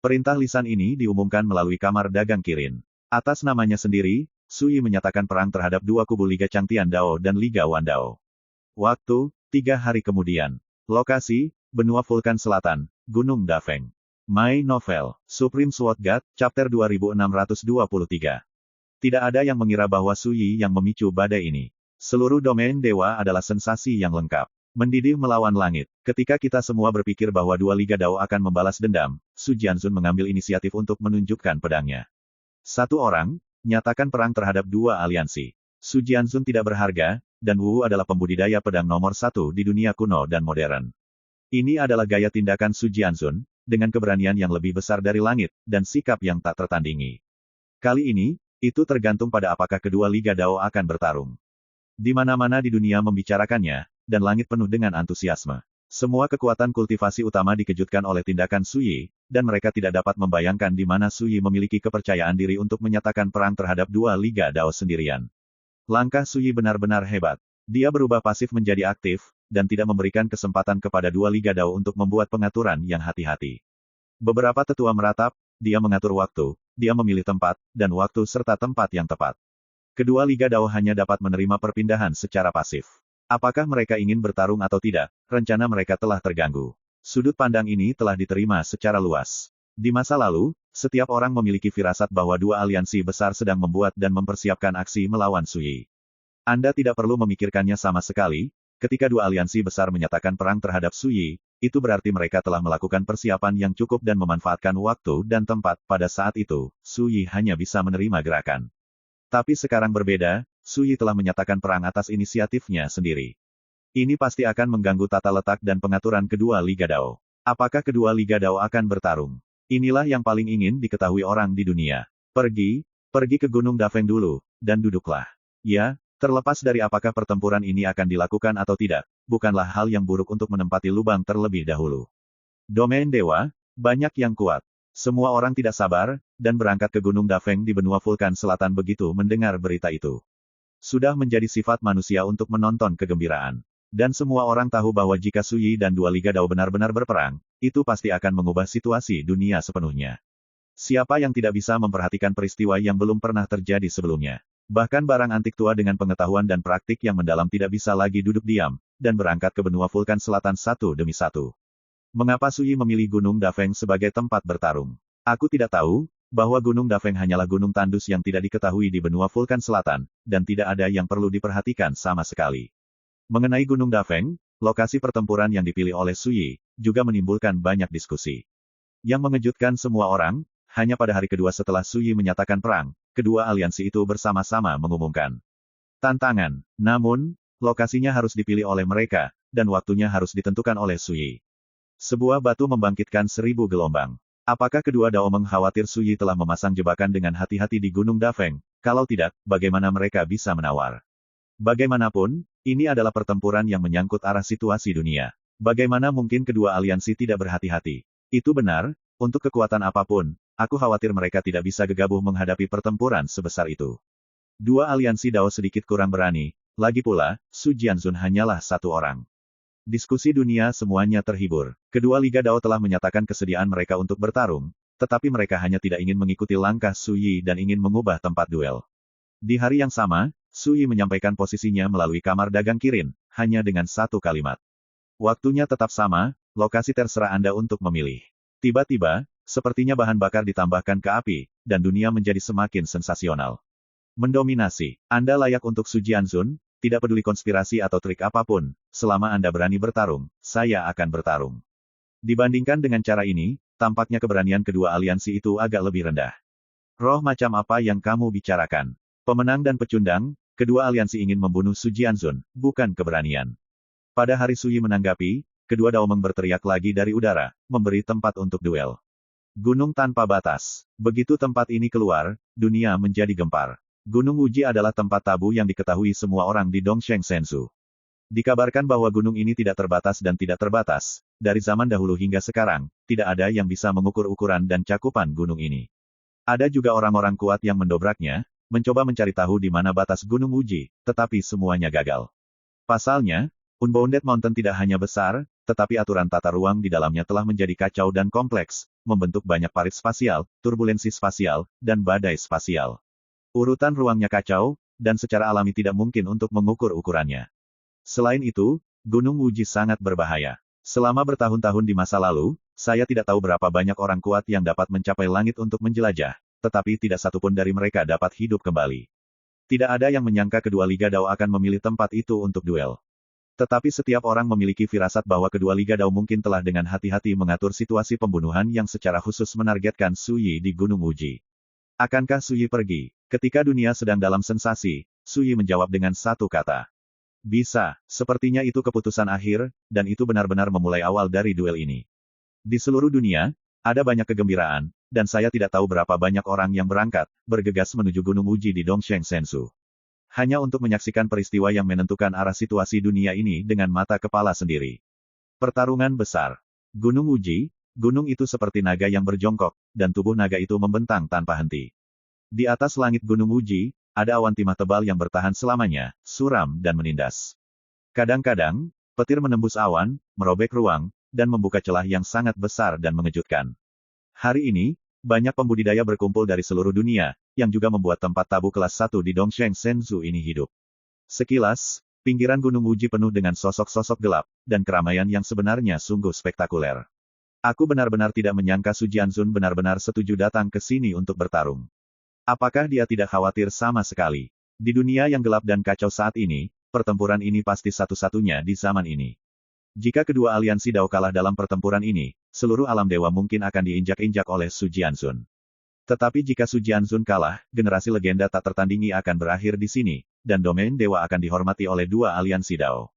Perintah lisan ini diumumkan melalui Kamar Dagang Kirin. Atas namanya sendiri, Sui menyatakan perang terhadap dua kubu Liga Changtian Dao dan Liga Wan Dao. Waktu, 3 hari kemudian. Lokasi, Benua Vulkan Selatan, Gunung Dafeng. My Novel, Supreme Sword God, Chapter 2623. Tidak ada yang mengira bahwa Sui yang memicu badai ini. Seluruh domain dewa adalah sensasi yang lengkap. Mendidih melawan langit. Ketika kita semua berpikir bahwa dua Liga Dao akan membalas dendam, Su Jianzun mengambil inisiatif untuk menunjukkan pedangnya. Satu orang, nyatakan perang terhadap dua aliansi. Su Jianzun tidak berharga, dan Wu adalah pembudidaya pedang nomor 1 di dunia kuno dan modern. Ini adalah gaya tindakan Su Jianzun, dengan keberanian yang lebih besar dari langit, dan sikap yang tak tertandingi. Kali ini, itu tergantung pada apakah kedua Liga Dao akan bertarung. Di mana-mana di dunia membicarakannya, dan langit penuh dengan antusiasme. Semua kekuatan kultivasi utama dikejutkan oleh tindakan Sui, dan mereka tidak dapat membayangkan di mana Sui memiliki kepercayaan diri untuk menyatakan perang terhadap dua Liga Dao sendirian. Langkah Sui benar-benar hebat. Dia berubah pasif menjadi aktif, dan tidak memberikan kesempatan kepada dua Liga Dao untuk membuat pengaturan yang hati-hati. Beberapa tetua meratap, dia mengatur waktu, dia memilih tempat, dan waktu serta tempat yang tepat. Kedua Liga Dao hanya dapat menerima perpindahan secara pasif. Apakah mereka ingin bertarung atau tidak, rencana mereka telah terganggu. Sudut pandang ini telah diterima secara luas. Di masa lalu, setiap orang memiliki firasat bahwa dua aliansi besar sedang membuat dan mempersiapkan aksi melawan Sui. Anda tidak perlu memikirkannya sama sekali, ketika dua aliansi besar menyatakan perang terhadap Sui, itu berarti mereka telah melakukan persiapan yang cukup dan memanfaatkan waktu dan tempat. Pada saat itu, Sui hanya bisa menerima gerakan. Tapi sekarang berbeda, Sui telah menyatakan perang atas inisiatifnya sendiri. Ini pasti akan mengganggu tata letak dan pengaturan kedua Liga Dao. Apakah kedua Liga Dao akan bertarung? Inilah yang paling ingin diketahui orang di dunia. Pergi ke Gunung Dafeng dulu, dan duduklah. Ya, terlepas dari apakah pertempuran ini akan dilakukan atau tidak, bukanlah hal yang buruk untuk menempati lubang terlebih dahulu. Domain dewa, banyak yang kuat. Semua orang tidak sabar, dan berangkat ke Gunung Dafeng di benua Vulkan Selatan begitu mendengar berita itu. Sudah menjadi sifat manusia untuk menonton kegembiraan. Dan semua orang tahu bahwa jika Sui dan dua Liga Dao benar-benar berperang, itu pasti akan mengubah situasi dunia sepenuhnya. Siapa yang tidak bisa memperhatikan peristiwa yang belum pernah terjadi sebelumnya? Bahkan barang antik tua dengan pengetahuan dan praktik yang mendalam tidak bisa lagi duduk diam, dan berangkat ke benua Vulkan Selatan satu demi satu. Mengapa Sui memilih Gunung Dafeng sebagai tempat bertarung? Aku tidak tahu, bahwa Gunung Dafeng hanyalah gunung tandus yang tidak diketahui di benua Vulkan Selatan, dan tidak ada yang perlu diperhatikan sama sekali. Mengenai Gunung Dafeng, lokasi pertempuran yang dipilih oleh Sui, juga menimbulkan banyak diskusi. Yang mengejutkan semua orang, hanya pada hari kedua setelah Sui menyatakan perang, kedua aliansi itu bersama-sama mengumumkan tantangan. Namun, lokasinya harus dipilih oleh mereka, dan waktunya harus ditentukan oleh Sui. Sebuah batu membangkitkan 1000 gelombang. Apakah kedua Dao Meng khawatir Sui telah memasang jebakan dengan hati-hati di Gunung Dafeng? Kalau tidak, bagaimana mereka bisa menawar? Bagaimanapun, ini adalah pertempuran yang menyangkut arah situasi dunia. Bagaimana mungkin kedua aliansi tidak berhati-hati? Itu benar, untuk kekuatan apapun, aku khawatir mereka tidak bisa gegabah menghadapi pertempuran sebesar itu. Dua aliansi Dao sedikit kurang berani, lagi pula, Su Jianzun hanyalah satu orang. Diskusi dunia semuanya terhibur. Kedua Liga Dao telah menyatakan kesediaan mereka untuk bertarung, tetapi mereka hanya tidak ingin mengikuti langkah Su Yi dan ingin mengubah tempat duel. Di hari yang sama, Sui menyampaikan posisinya melalui Kamar Dagang Kirin, hanya dengan satu kalimat. Waktunya tetap sama, lokasi terserah Anda untuk memilih. Tiba-tiba, sepertinya bahan bakar ditambahkan ke api, dan dunia menjadi semakin sensasional. Mendominasi. Anda layak untuk Su Jianzun, tidak peduli konspirasi atau trik apapun, selama Anda berani bertarung, saya akan bertarung. Dibandingkan dengan cara ini, tampaknya keberanian kedua aliansi itu agak lebih rendah. Roh macam apa yang kamu bicarakan? Pemenang dan pecundang, kedua aliansi ingin membunuh Su Jianzun, bukan keberanian. Pada hari Sui menanggapi, kedua Dao Meng berteriak lagi dari udara, memberi tempat untuk duel. Gunung tanpa batas. Begitu tempat ini keluar, dunia menjadi gempar. Gunung Uji adalah tempat tabu yang diketahui semua orang di Dongsheng Sensu. Dikabarkan bahwa gunung ini tidak terbatas dan tidak terbatas. Dari zaman dahulu hingga sekarang, tidak ada yang bisa mengukur ukuran dan cakupan gunung ini. Ada juga orang-orang kuat yang mendobraknya, mencoba mencari tahu di mana batas Gunung Uji, tetapi semuanya gagal. Pasalnya, Unbounded Mountain tidak hanya besar, tetapi aturan tata ruang di dalamnya telah menjadi kacau dan kompleks, membentuk banyak parit spasial, turbulensi spasial, dan badai spasial. Urutan ruangnya kacau, dan secara alami tidak mungkin untuk mengukur ukurannya. Selain itu, Gunung Uji sangat berbahaya. Selama bertahun-tahun di masa lalu, saya tidak tahu berapa banyak orang kuat yang dapat mencapai langit untuk menjelajah, tetapi tidak satupun dari mereka dapat hidup kembali. Tidak ada yang menyangka kedua Liga Dao akan memilih tempat itu untuk duel. Tetapi setiap orang memiliki firasat bahwa kedua Liga Dao mungkin telah dengan hati-hati mengatur situasi pembunuhan yang secara khusus menargetkan Su Yi di Gunung Uji. Akankah Su Yi pergi? Ketika dunia sedang dalam sensasi, Su Yi menjawab dengan satu kata. Bisa, sepertinya itu keputusan akhir, dan itu benar-benar memulai awal dari duel ini. Di seluruh dunia, ada banyak kegembiraan, dan saya tidak tahu berapa banyak orang yang berangkat, bergegas menuju Gunung Uji di Dongsheng Sensu. Hanya untuk menyaksikan peristiwa yang menentukan arah situasi dunia ini dengan mata kepala sendiri. Pertarungan besar. Gunung Uji, gunung itu seperti naga yang berjongkok, dan tubuh naga itu membentang tanpa henti. Di atas langit Gunung Uji, ada awan timah tebal yang bertahan selamanya, suram dan menindas. Kadang-kadang, petir menembus awan, merobek ruang, dan membuka celah yang sangat besar dan mengejutkan. Hari ini, banyak pembudidaya berkumpul dari seluruh dunia, yang juga membuat tempat tabu kelas 1 di Dongsheng Sensu ini hidup. Sekilas, pinggiran Gunung Uji penuh dengan sosok-sosok gelap, dan keramaian yang sebenarnya sungguh spektakuler. Aku benar-benar tidak menyangka Su Jianzun benar-benar setuju datang ke sini untuk bertarung. Apakah dia tidak khawatir sama sekali? Di dunia yang gelap dan kacau saat ini, pertempuran ini pasti satu-satunya di zaman ini. Jika kedua aliansi Dao kalah dalam pertempuran ini, seluruh alam dewa mungkin akan diinjak-injak oleh Su Jianzun. Tetapi jika Su Jianzun kalah, generasi legenda tak tertandingi akan berakhir di sini, dan domain dewa akan dihormati oleh dua aliansi Dao.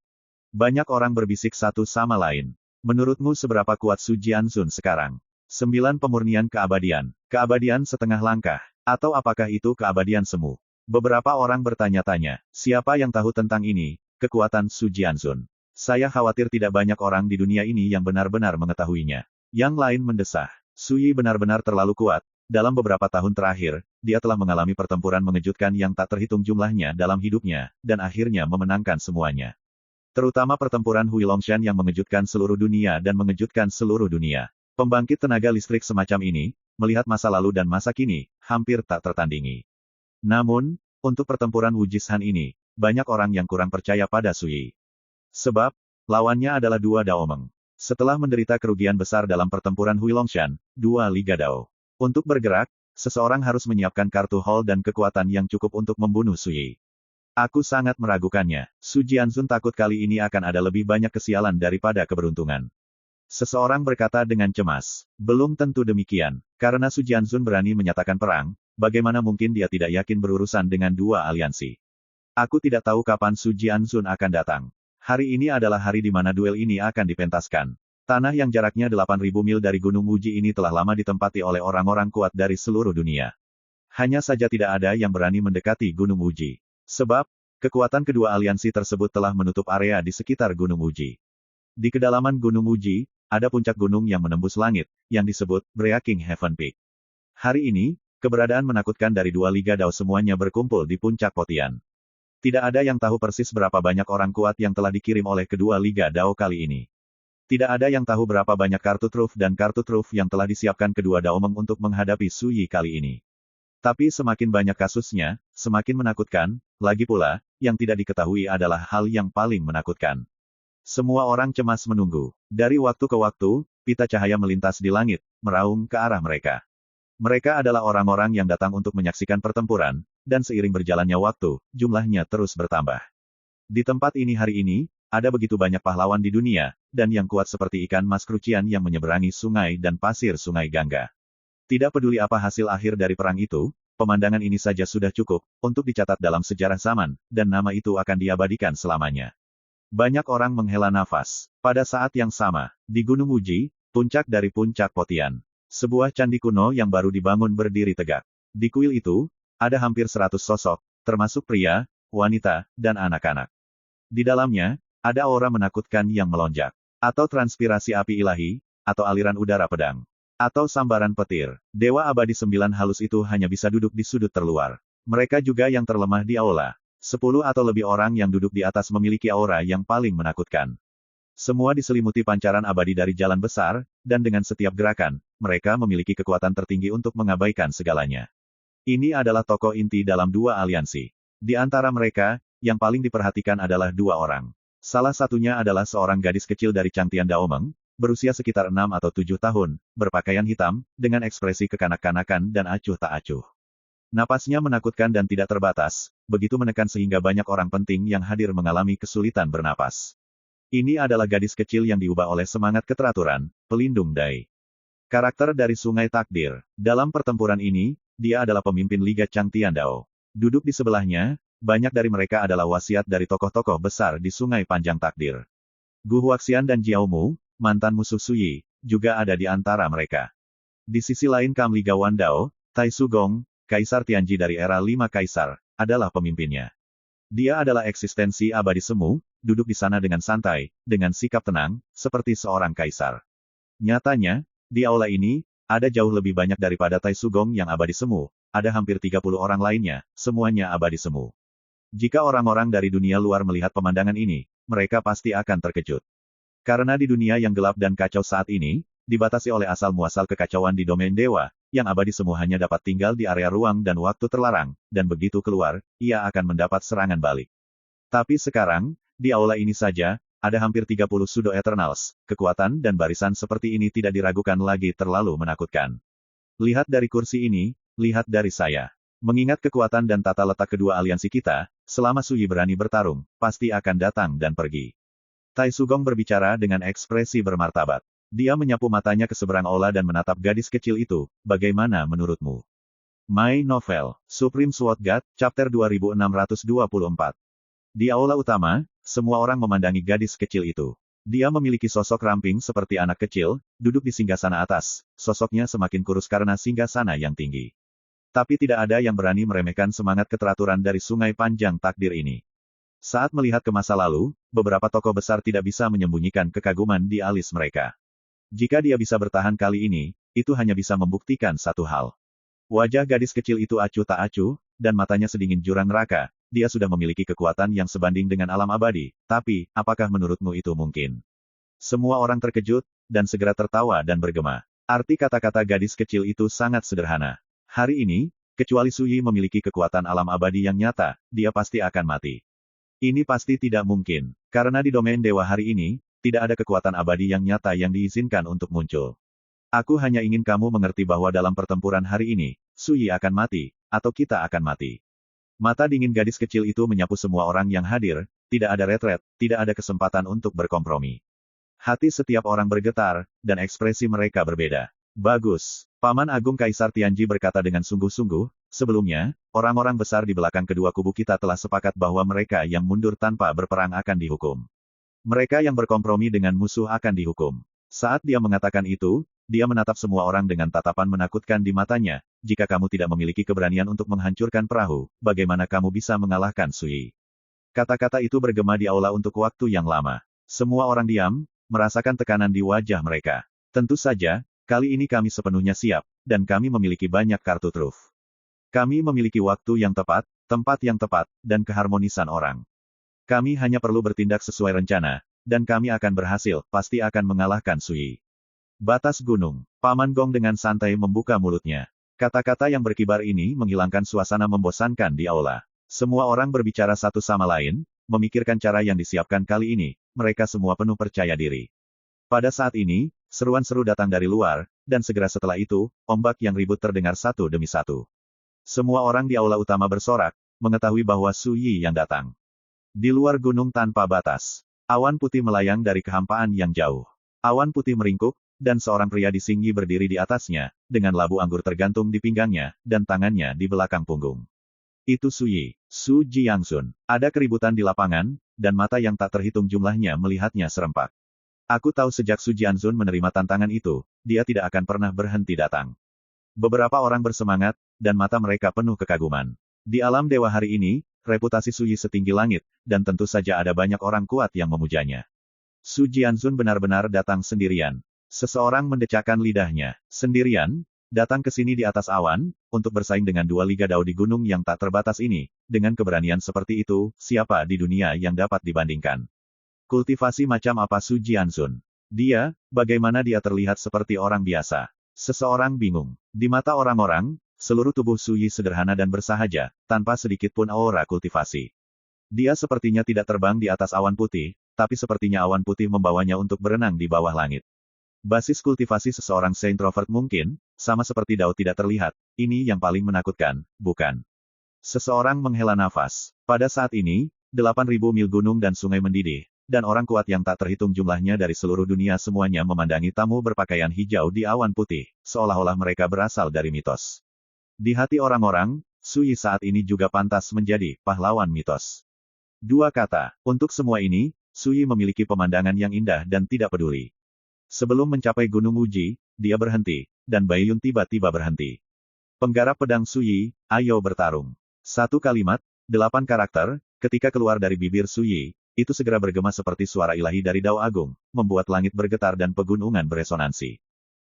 Banyak orang berbisik satu sama lain. Menurutmu seberapa kuat Su Jianzun sekarang? 9 pemurnian keabadian. Keabadian setengah langkah. Atau apakah itu keabadian semu? Beberapa orang bertanya-tanya, siapa yang tahu tentang ini, kekuatan Su Jianzun? Saya khawatir tidak banyak orang di dunia ini yang benar-benar mengetahuinya. Yang lain mendesah. Su Yi benar-benar terlalu kuat. Dalam beberapa tahun terakhir, dia telah mengalami pertempuran mengejutkan yang tak terhitung jumlahnya dalam hidupnya, dan akhirnya memenangkan semuanya. Terutama pertempuran Hui Longshan yang mengejutkan seluruh dunia dan mengejutkan seluruh dunia. Pembangkit tenaga listrik semacam ini, melihat masa lalu dan masa kini, hampir tak tertandingi. Namun, untuk pertempuran Wujishan ini, banyak orang yang kurang percaya pada Su Yi. Sebab, lawannya adalah dua Daomeng. Setelah menderita kerugian besar dalam pertempuran Hui Longshan, dua Liga Dao. Untuk bergerak, seseorang harus menyiapkan kartu haul dan kekuatan yang cukup untuk membunuh Su Yi. Aku sangat meragukannya. Su Jianzun takut kali ini akan ada lebih banyak kesialan daripada keberuntungan. Seseorang berkata dengan cemas. Belum tentu demikian. Karena Su Jianzun berani menyatakan perang, bagaimana mungkin dia tidak yakin berurusan dengan dua aliansi. Aku tidak tahu kapan Su Jianzun akan datang. Hari ini adalah hari di mana duel ini akan dipentaskan. Tanah yang jaraknya 8.000 mil dari Gunung Uji ini telah lama ditempati oleh orang-orang kuat dari seluruh dunia. Hanya saja tidak ada yang berani mendekati Gunung Uji. Sebab, kekuatan kedua aliansi tersebut telah menutup area di sekitar Gunung Uji. Di kedalaman Gunung Uji, ada puncak gunung yang menembus langit, yang disebut Breaking Heaven Peak. Hari ini, keberadaan menakutkan dari dua Liga Dao semuanya berkumpul di puncak Potian. Tidak ada yang tahu persis berapa banyak orang kuat yang telah dikirim oleh kedua Liga Dao kali ini. Tidak ada yang tahu berapa banyak kartu truf dan kartu truf yang telah disiapkan kedua Daomeng untuk menghadapi Su Yi kali ini. Tapi semakin banyak kasusnya, semakin menakutkan, lagi pula, yang tidak diketahui adalah hal yang paling menakutkan. Semua orang cemas menunggu. Dari waktu ke waktu, pita cahaya melintas di langit, meraung ke arah mereka. Mereka adalah orang-orang yang datang untuk menyaksikan pertempuran, dan seiring berjalannya waktu, jumlahnya terus bertambah. Di tempat ini hari ini, ada begitu banyak pahlawan di dunia, dan yang kuat seperti ikan mas krucian yang menyeberangi sungai dan pasir sungai Gangga. Tidak peduli apa hasil akhir dari perang itu, pemandangan ini saja sudah cukup, untuk dicatat dalam sejarah zaman, dan nama itu akan diabadikan selamanya. Banyak orang menghela nafas. Pada saat yang sama, di Gunung Uji, puncak dari puncak Potian. Sebuah candi kuno yang baru dibangun berdiri tegak. Di kuil itu, Ada hampir 100 sosok, termasuk pria, wanita, dan anak-anak. Di dalamnya, ada aura menakutkan yang melonjak. Atau transpirasi api ilahi, atau aliran udara pedang. Atau sambaran petir. Dewa abadi 9 halus itu hanya bisa duduk di sudut terluar. Mereka juga yang terlemah di aula. 10 atau lebih orang yang duduk di atas memiliki aura yang paling menakutkan. Semua diselimuti pancaran abadi dari jalan besar, dan dengan setiap gerakan, mereka memiliki kekuatan tertinggi untuk mengabaikan segalanya. Ini adalah tokoh inti dalam dua aliansi. Di antara mereka, yang paling diperhatikan adalah dua orang. Salah satunya adalah seorang gadis kecil dari Changtian Daomeng, berusia sekitar 6 atau 7 tahun, berpakaian hitam, dengan ekspresi kekanak-kanakan dan acuh tak acuh. Napasnya menakutkan dan tidak terbatas, begitu menekan sehingga banyak orang penting yang hadir mengalami kesulitan bernapas. Ini adalah gadis kecil yang diubah oleh semangat keteraturan, pelindung Dai. Karakter dari Sungai Takdir. Dalam pertempuran ini, dia adalah pemimpin Liga Changtian Dao. Duduk di sebelahnya, banyak dari mereka adalah wasiat dari tokoh-tokoh besar di Sungai Panjang Takdir. Gu Huaxian dan Jiao Mu, mantan musuh Suyi, juga ada di antara mereka. Di sisi lain Kam Liga Wan Dao, Tai Sugong, Kaisar Tianji dari era 5 Kaisar, adalah pemimpinnya. Dia adalah eksistensi abadi semu, duduk di sana dengan santai, dengan sikap tenang, seperti seorang kaisar. Nyatanya, di aula ini, ada jauh lebih banyak daripada Tai Sugong yang abadi semu, ada hampir 30 orang lainnya, semuanya abadi semu. Jika orang-orang dari dunia luar melihat pemandangan ini, mereka pasti akan terkejut. Karena di dunia yang gelap dan kacau saat ini, dibatasi oleh asal-muasal kekacauan di domain dewa, yang abadi semu hanya dapat tinggal di area ruang dan waktu terlarang, dan begitu keluar, ia akan mendapat serangan balik. Tapi sekarang, di aula ini saja, ada hampir 30 Pseudo Eternals, kekuatan dan barisan seperti ini tidak diragukan lagi terlalu menakutkan. Lihat dari kursi ini, lihat dari saya. Mengingat kekuatan dan tata letak kedua aliansi kita, selama Suyi berani bertarung, pasti akan datang dan pergi. Tai Sugong berbicara dengan ekspresi bermartabat. Dia menyapu matanya ke seberang aula dan menatap gadis kecil itu, bagaimana menurutmu? My Novel, Supreme Sword God, Chapter 2624. Di aula utama, semua orang memandangi gadis kecil itu. Dia memiliki sosok ramping seperti anak kecil, duduk di singgasana atas, sosoknya semakin kurus karena singgasana yang tinggi. Tapi tidak ada yang berani meremehkan semangat keteraturan dari Sungai Panjang Takdir ini. Saat melihat ke masa lalu, beberapa tokoh besar tidak bisa menyembunyikan kekaguman di alis mereka. Jika dia bisa bertahan kali ini, itu hanya bisa membuktikan satu hal. Wajah gadis kecil itu acuh tak acuh, dan matanya sedingin jurang neraka. Dia sudah memiliki kekuatan yang sebanding dengan alam abadi, tapi, apakah menurutmu itu mungkin? Semua orang terkejut, dan segera tertawa dan bergema. Arti kata-kata gadis kecil itu sangat sederhana. Hari ini, kecuali Suyi memiliki kekuatan alam abadi yang nyata, dia pasti akan mati. Ini pasti tidak mungkin, karena di domain dewa hari ini, tidak ada kekuatan abadi yang nyata yang diizinkan untuk muncul. Aku hanya ingin kamu mengerti bahwa dalam pertempuran hari ini, Suyi akan mati, atau kita akan mati. Mata dingin gadis kecil itu menyapu semua orang yang hadir, tidak ada retret, tidak ada kesempatan untuk berkompromi. Hati setiap orang bergetar, dan ekspresi mereka berbeda. Bagus. Paman Agung Kaisar Tianji berkata dengan sungguh-sungguh, sebelumnya, orang-orang besar di belakang kedua kubu kita telah sepakat bahwa mereka yang mundur tanpa berperang akan dihukum. Mereka yang berkompromi dengan musuh akan dihukum. Saat dia mengatakan itu, dia menatap semua orang dengan tatapan menakutkan di matanya. Jika kamu tidak memiliki keberanian untuk menghancurkan perahu, bagaimana kamu bisa mengalahkan Suyi? Kata-kata itu bergema di aula untuk waktu yang lama. Semua orang diam, merasakan tekanan di wajah mereka. Tentu saja, kali ini kami sepenuhnya siap, dan kami memiliki banyak kartu truf. Kami memiliki waktu yang tepat, tempat yang tepat, dan keharmonisan orang. Kami hanya perlu bertindak sesuai rencana, dan kami akan berhasil, pasti akan mengalahkan Suyi. Batas gunung. Paman Gong dengan santai membuka mulutnya. Kata-kata yang berkibar ini menghilangkan suasana membosankan di aula. Semua orang berbicara satu sama lain, memikirkan cara yang disiapkan kali ini, mereka semua penuh percaya diri. Pada saat ini, seruan seru datang dari luar, dan segera setelah itu, ombak yang ribut terdengar satu demi satu. Semua orang di aula utama bersorak, mengetahui bahwa Suyi yang datang. Di luar gunung tanpa batas, awan putih melayang dari kehampaan yang jauh. Awan putih meringkuk, dan seorang pria di Singgi berdiri di atasnya, dengan labu anggur tergantung di pinggangnya, dan tangannya di belakang punggung. Itu Suyi, Su Jiangsun. Ada keributan di lapangan, dan mata yang tak terhitung jumlahnya melihatnya serempak. Aku tahu sejak Su Jiangsun menerima tantangan itu, dia tidak akan pernah berhenti datang. Beberapa orang bersemangat, dan mata mereka penuh kekaguman. Di alam dewa hari ini, reputasi Su Yi setinggi langit, dan tentu saja ada banyak orang kuat yang memujanya. Su Jianzun benar-benar datang sendirian. Seseorang mendecakkan lidahnya. Sendirian? Datang ke sini di atas awan, untuk bersaing dengan dua Liga Dao di gunung yang tak terbatas ini. Dengan keberanian seperti itu, siapa di dunia yang dapat dibandingkan? Kultivasi macam apa Su Jianzun? Dia, bagaimana dia terlihat seperti orang biasa? Seseorang bingung. Di mata orang-orang, seluruh tubuh Su Yi sederhana dan bersahaja, tanpa sedikit pun aura kultivasi. Dia sepertinya tidak terbang di atas awan putih, tapi sepertinya awan putih membawanya untuk berenang di bawah langit. Basis kultivasi seseorang introvert mungkin, sama seperti Dao tidak terlihat, ini yang paling menakutkan, bukan? Seseorang menghela nafas. Pada saat ini, 8.000 mil gunung dan sungai mendidih, dan orang kuat yang tak terhitung jumlahnya dari seluruh dunia semuanya memandangi tamu berpakaian hijau di awan putih, seolah-olah mereka berasal dari mitos. Di hati orang-orang, Su Yi saat ini juga pantas menjadi pahlawan mitos. Dua kata, untuk semua ini, Su Yi memiliki pemandangan yang indah dan tidak peduli. Sebelum mencapai Gunung Uji, dia berhenti, dan Bai Yun tiba-tiba berhenti. Penggarap pedang Su Yi, ayo bertarung. Satu kalimat, 8 karakter, ketika keluar dari bibir Su Yi, itu segera bergema seperti suara ilahi dari Dao Agung, membuat langit bergetar dan pegunungan beresonansi.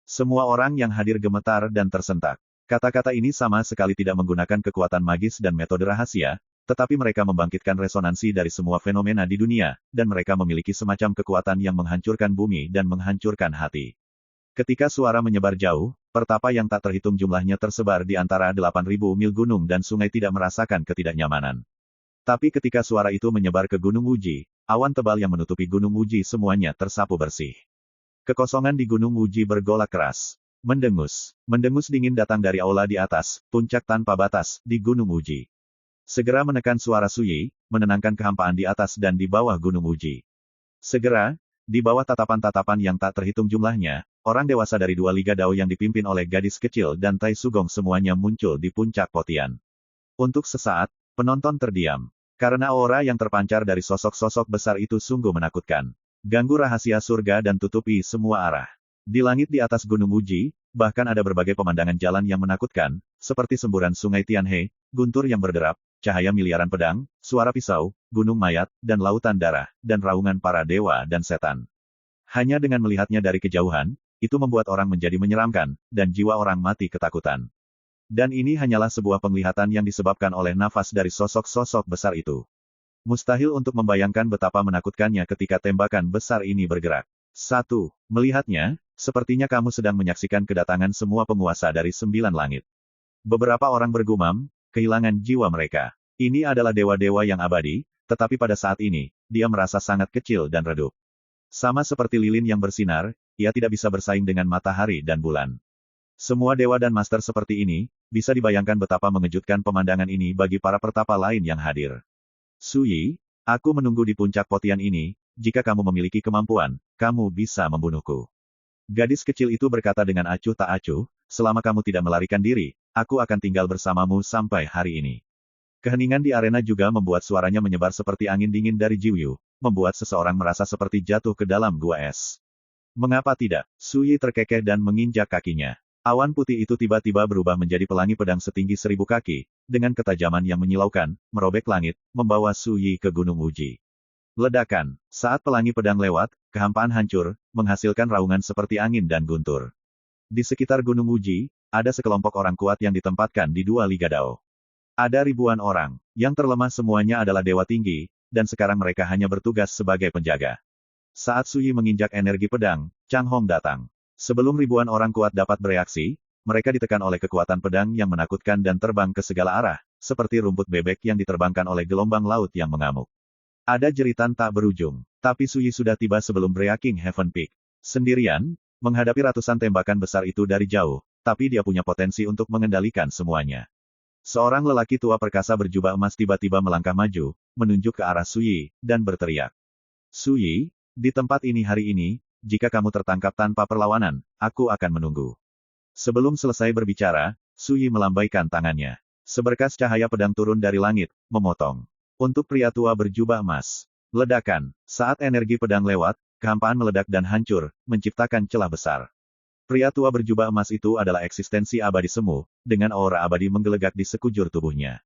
Semua orang yang hadir gemetar dan tersentak. Kata-kata ini sama sekali tidak menggunakan kekuatan magis dan metode rahasia, tetapi mereka membangkitkan resonansi dari semua fenomena di dunia, dan mereka memiliki semacam kekuatan yang menghancurkan bumi dan menghancurkan hati. Ketika suara menyebar jauh, pertapa yang tak terhitung jumlahnya tersebar di antara 8.000 mil gunung dan sungai tidak merasakan ketidaknyamanan. Tapi ketika suara itu menyebar ke Gunung Uji, awan tebal yang menutupi Gunung Uji semuanya tersapu bersih. Kekosongan di Gunung Uji bergolak keras. Mendengus. Mendengus dingin datang dari aula di atas, puncak tanpa batas, di Gunung Uji. Segera menekan suara Su Yi, menenangkan kehampaan di atas dan di bawah Gunung Uji. Segera, di bawah tatapan-tatapan yang tak terhitung jumlahnya, orang dewasa dari dua Liga Dao yang dipimpin oleh gadis kecil dan Tai Sugong semuanya muncul di puncak Potian. Untuk sesaat, penonton terdiam. Karena aura yang terpancar dari sosok-sosok besar itu sungguh menakutkan. Ganggu rahasia surga dan tutupi semua arah. Di langit di atas Gunung Uji, bahkan ada berbagai pemandangan jalan yang menakutkan, seperti semburan sungai Tianhe, guntur yang berderap, cahaya miliaran pedang, suara pisau, gunung mayat, dan lautan darah, dan raungan para dewa dan setan. Hanya dengan melihatnya dari kejauhan, itu membuat orang menjadi menyeramkan, dan jiwa orang mati ketakutan. Dan ini hanyalah sebuah penglihatan yang disebabkan oleh nafas dari sosok-sosok besar itu. Mustahil untuk membayangkan betapa menakutkannya ketika tembakan besar ini bergerak. 1. Melihatnya, sepertinya kamu sedang menyaksikan kedatangan semua penguasa dari 9 langit. Beberapa orang bergumam, kehilangan jiwa mereka. Ini adalah dewa-dewa yang abadi, tetapi pada saat ini, dia merasa sangat kecil dan redup. Sama seperti lilin yang bersinar, ia tidak bisa bersaing dengan matahari dan bulan. Semua dewa dan master seperti ini, bisa dibayangkan betapa mengejutkan pemandangan ini bagi para pertapa lain yang hadir. Su Yi, aku menunggu di puncak Potian ini, jika kamu memiliki kemampuan, kamu bisa membunuhku. Gadis kecil itu berkata dengan acuh tak acuh, selama kamu tidak melarikan diri, aku akan tinggal bersamamu sampai hari ini. Keheningan di arena juga membuat suaranya menyebar seperti angin dingin dari Jiwyu, membuat seseorang merasa seperti jatuh ke dalam gua es. Mengapa tidak? Su Yi terkekeh dan menginjak kakinya. Awan putih itu tiba-tiba berubah menjadi pelangi pedang setinggi 1000 kaki, dengan ketajaman yang menyilaukan, merobek langit, membawa Su Yi ke Gunung Uji. Ledakan. Saat pelangi pedang lewat, kehampaan hancur, menghasilkan raungan seperti angin dan guntur. Di sekitar Gunung Uji, ada sekelompok orang kuat yang ditempatkan di dua Liga Dao. Ada ribuan orang, yang terlemah semuanya adalah dewa tinggi, dan sekarang mereka hanya bertugas sebagai penjaga. Saat Su Yi menginjak energi pedang, Chang Hong datang. Sebelum ribuan orang kuat dapat bereaksi, mereka ditekan oleh kekuatan pedang yang menakutkan dan terbang ke segala arah, seperti rumput bebek yang diterbangkan oleh gelombang laut yang mengamuk. Ada jeritan tak berujung, tapi Su Yi sudah tiba sebelum breaking Heaven Peak. Sendirian, menghadapi ratusan tembakan besar itu dari jauh, tapi dia punya potensi untuk mengendalikan semuanya. Seorang lelaki tua perkasa berjubah emas tiba-tiba melangkah maju, menunjuk ke arah Su Yi, dan berteriak. Su Yi, di tempat ini hari ini, jika kamu tertangkap tanpa perlawanan, aku akan menunggu. Sebelum selesai berbicara, Su Yi melambaikan tangannya. Seberkas cahaya pedang turun dari langit, memotong. Untuk pria tua berjubah emas. Ledakan. Saat energi pedang lewat, kehampaan meledak dan hancur, menciptakan celah besar. Pria tua berjubah emas itu adalah eksistensi abadi semu, dengan aura abadi menggelegak di sekujur tubuhnya.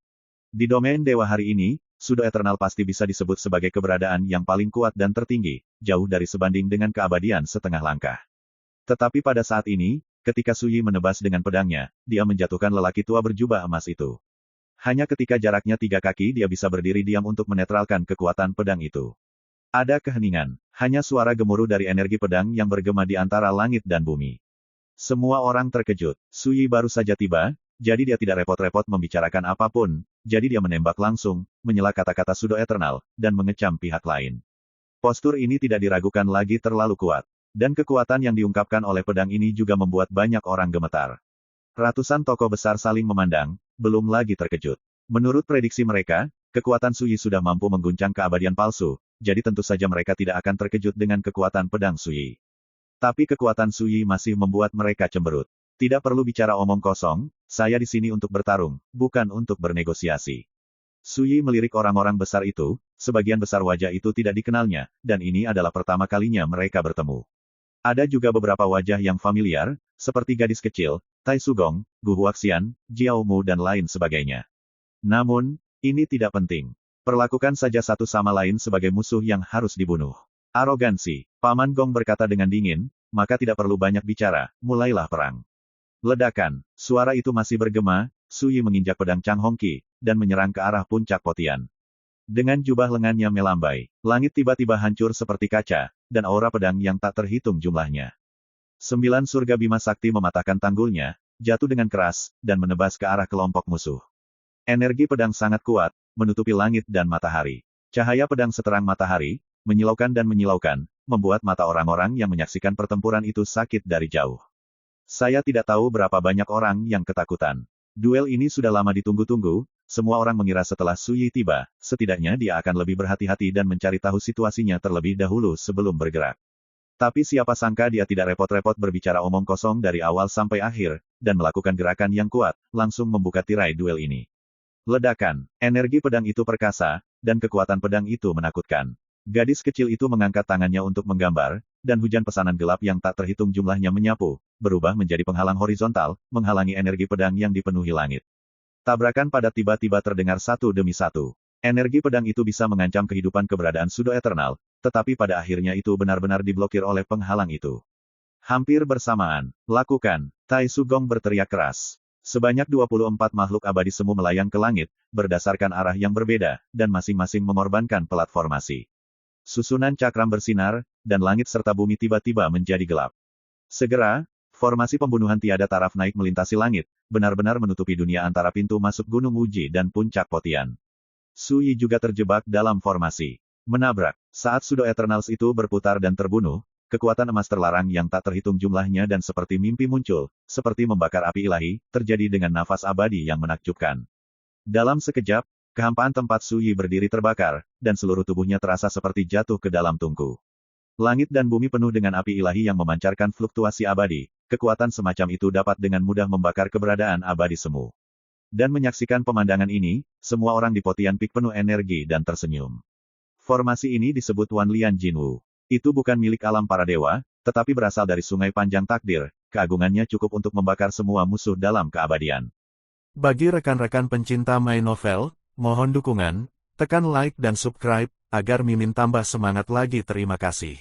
Di domain dewa hari ini, Pseudo Eternal pasti bisa disebut sebagai keberadaan yang paling kuat dan tertinggi, jauh dari sebanding dengan keabadian setengah langkah. Tetapi pada saat ini, ketika Suyi menebas dengan pedangnya, dia menjatuhkan lelaki tua berjubah emas itu. Hanya ketika jaraknya 3 kaki dia bisa berdiri diam untuk menetralkan kekuatan pedang itu. Ada keheningan, hanya suara gemuruh dari energi pedang yang bergema di antara langit dan bumi. Semua orang terkejut. Suyi baru saja tiba, jadi dia tidak repot-repot membicarakan apapun, jadi dia menembak langsung, menyela kata-kata Pseudo Eternal, dan mengecam pihak lain. Postur ini tidak diragukan lagi terlalu kuat. Dan kekuatan yang diungkapkan oleh pedang ini juga membuat banyak orang gemetar. Ratusan tokoh besar saling memandang, belum lagi terkejut. Menurut prediksi mereka, kekuatan Suyi sudah mampu mengguncang keabadian palsu, jadi tentu saja mereka tidak akan terkejut dengan kekuatan pedang Suyi. Tapi kekuatan Suyi masih membuat mereka cemberut. Tidak perlu bicara omong kosong, saya di sini untuk bertarung, bukan untuk bernegosiasi. Suyi melirik orang-orang besar itu, sebagian besar wajah itu tidak dikenalnya, dan ini adalah pertama kalinya mereka bertemu. Ada juga beberapa wajah yang familiar, seperti gadis kecil, Tai Sugong, Gu Huaxian, Jiao Mu dan lain sebagainya. Namun, ini tidak penting. Perlakukan saja satu sama lain sebagai musuh yang harus dibunuh. Arogansi, Paman Gong berkata dengan dingin, maka tidak perlu banyak bicara, mulailah perang. Ledakan, suara itu masih bergema, Suyi menginjak pedang Chang Hongqi, dan menyerang ke arah puncak Potian. Dengan jubah lengannya melambai, langit tiba-tiba hancur seperti kaca, dan aura pedang yang tak terhitung jumlahnya. 9 surga Bima Sakti mematahkan tanggulnya, jatuh dengan keras, dan menebas ke arah kelompok musuh. Energi pedang sangat kuat, menutupi langit dan matahari. Cahaya pedang seterang matahari, menyilaukan dan menyilaukan, membuat mata orang-orang yang menyaksikan pertempuran itu sakit dari jauh. Saya tidak tahu berapa banyak orang yang ketakutan. Duel ini sudah lama ditunggu-tunggu, semua orang mengira setelah Suyi tiba, setidaknya dia akan lebih berhati-hati dan mencari tahu situasinya terlebih dahulu sebelum bergerak. Tapi siapa sangka dia tidak repot-repot berbicara omong kosong dari awal sampai akhir, dan melakukan gerakan yang kuat, langsung membuka tirai duel ini. Ledakan, energi pedang itu perkasa, dan kekuatan pedang itu menakutkan. Gadis kecil itu mengangkat tangannya untuk menggambar, dan hujan pesanan gelap yang tak terhitung jumlahnya menyapu, berubah menjadi penghalang horizontal, menghalangi energi pedang yang dipenuhi langit. Tabrakan padat tiba-tiba terdengar satu demi satu. Energi pedang itu bisa mengancam kehidupan keberadaan Pseudo Eternal, tetapi pada akhirnya itu benar-benar diblokir oleh penghalang itu. Hampir bersamaan, lakukan, Tai Sugong berteriak keras. Sebanyak 24 makhluk abadi semu melayang ke langit, berdasarkan arah yang berbeda, dan masing-masing mengorbankan pelat formasi. Susunan cakram bersinar, dan langit serta bumi tiba-tiba menjadi gelap. Segera, formasi pembunuhan tiada taraf naik melintasi langit, benar-benar menutupi dunia antara pintu masuk Gunung Uji dan puncak Potian. Suyi juga terjebak dalam formasi. Menabrak, saat Pseudo Eternals itu berputar dan terbunuh, kekuatan emas terlarang yang tak terhitung jumlahnya dan seperti mimpi muncul, seperti membakar api ilahi, terjadi dengan nafas abadi yang menakjubkan. Dalam sekejap, kehampaan tempat Suyi berdiri terbakar, dan seluruh tubuhnya terasa seperti jatuh ke dalam tungku. Langit dan bumi penuh dengan api ilahi yang memancarkan fluktuasi abadi, kekuatan semacam itu dapat dengan mudah membakar keberadaan abadi semu. Dan menyaksikan pemandangan ini, semua orang di Potian Peak penuh energi dan tersenyum. Formasi ini disebut Wan Lian Jinwu. Itu bukan milik alam para dewa, tetapi berasal dari sungai panjang takdir, keagungannya cukup untuk membakar semua musuh dalam keabadian. Bagi rekan-rekan pencinta My Novel, mohon dukungan, tekan like dan subscribe, agar Mimin tambah semangat lagi. Terima kasih.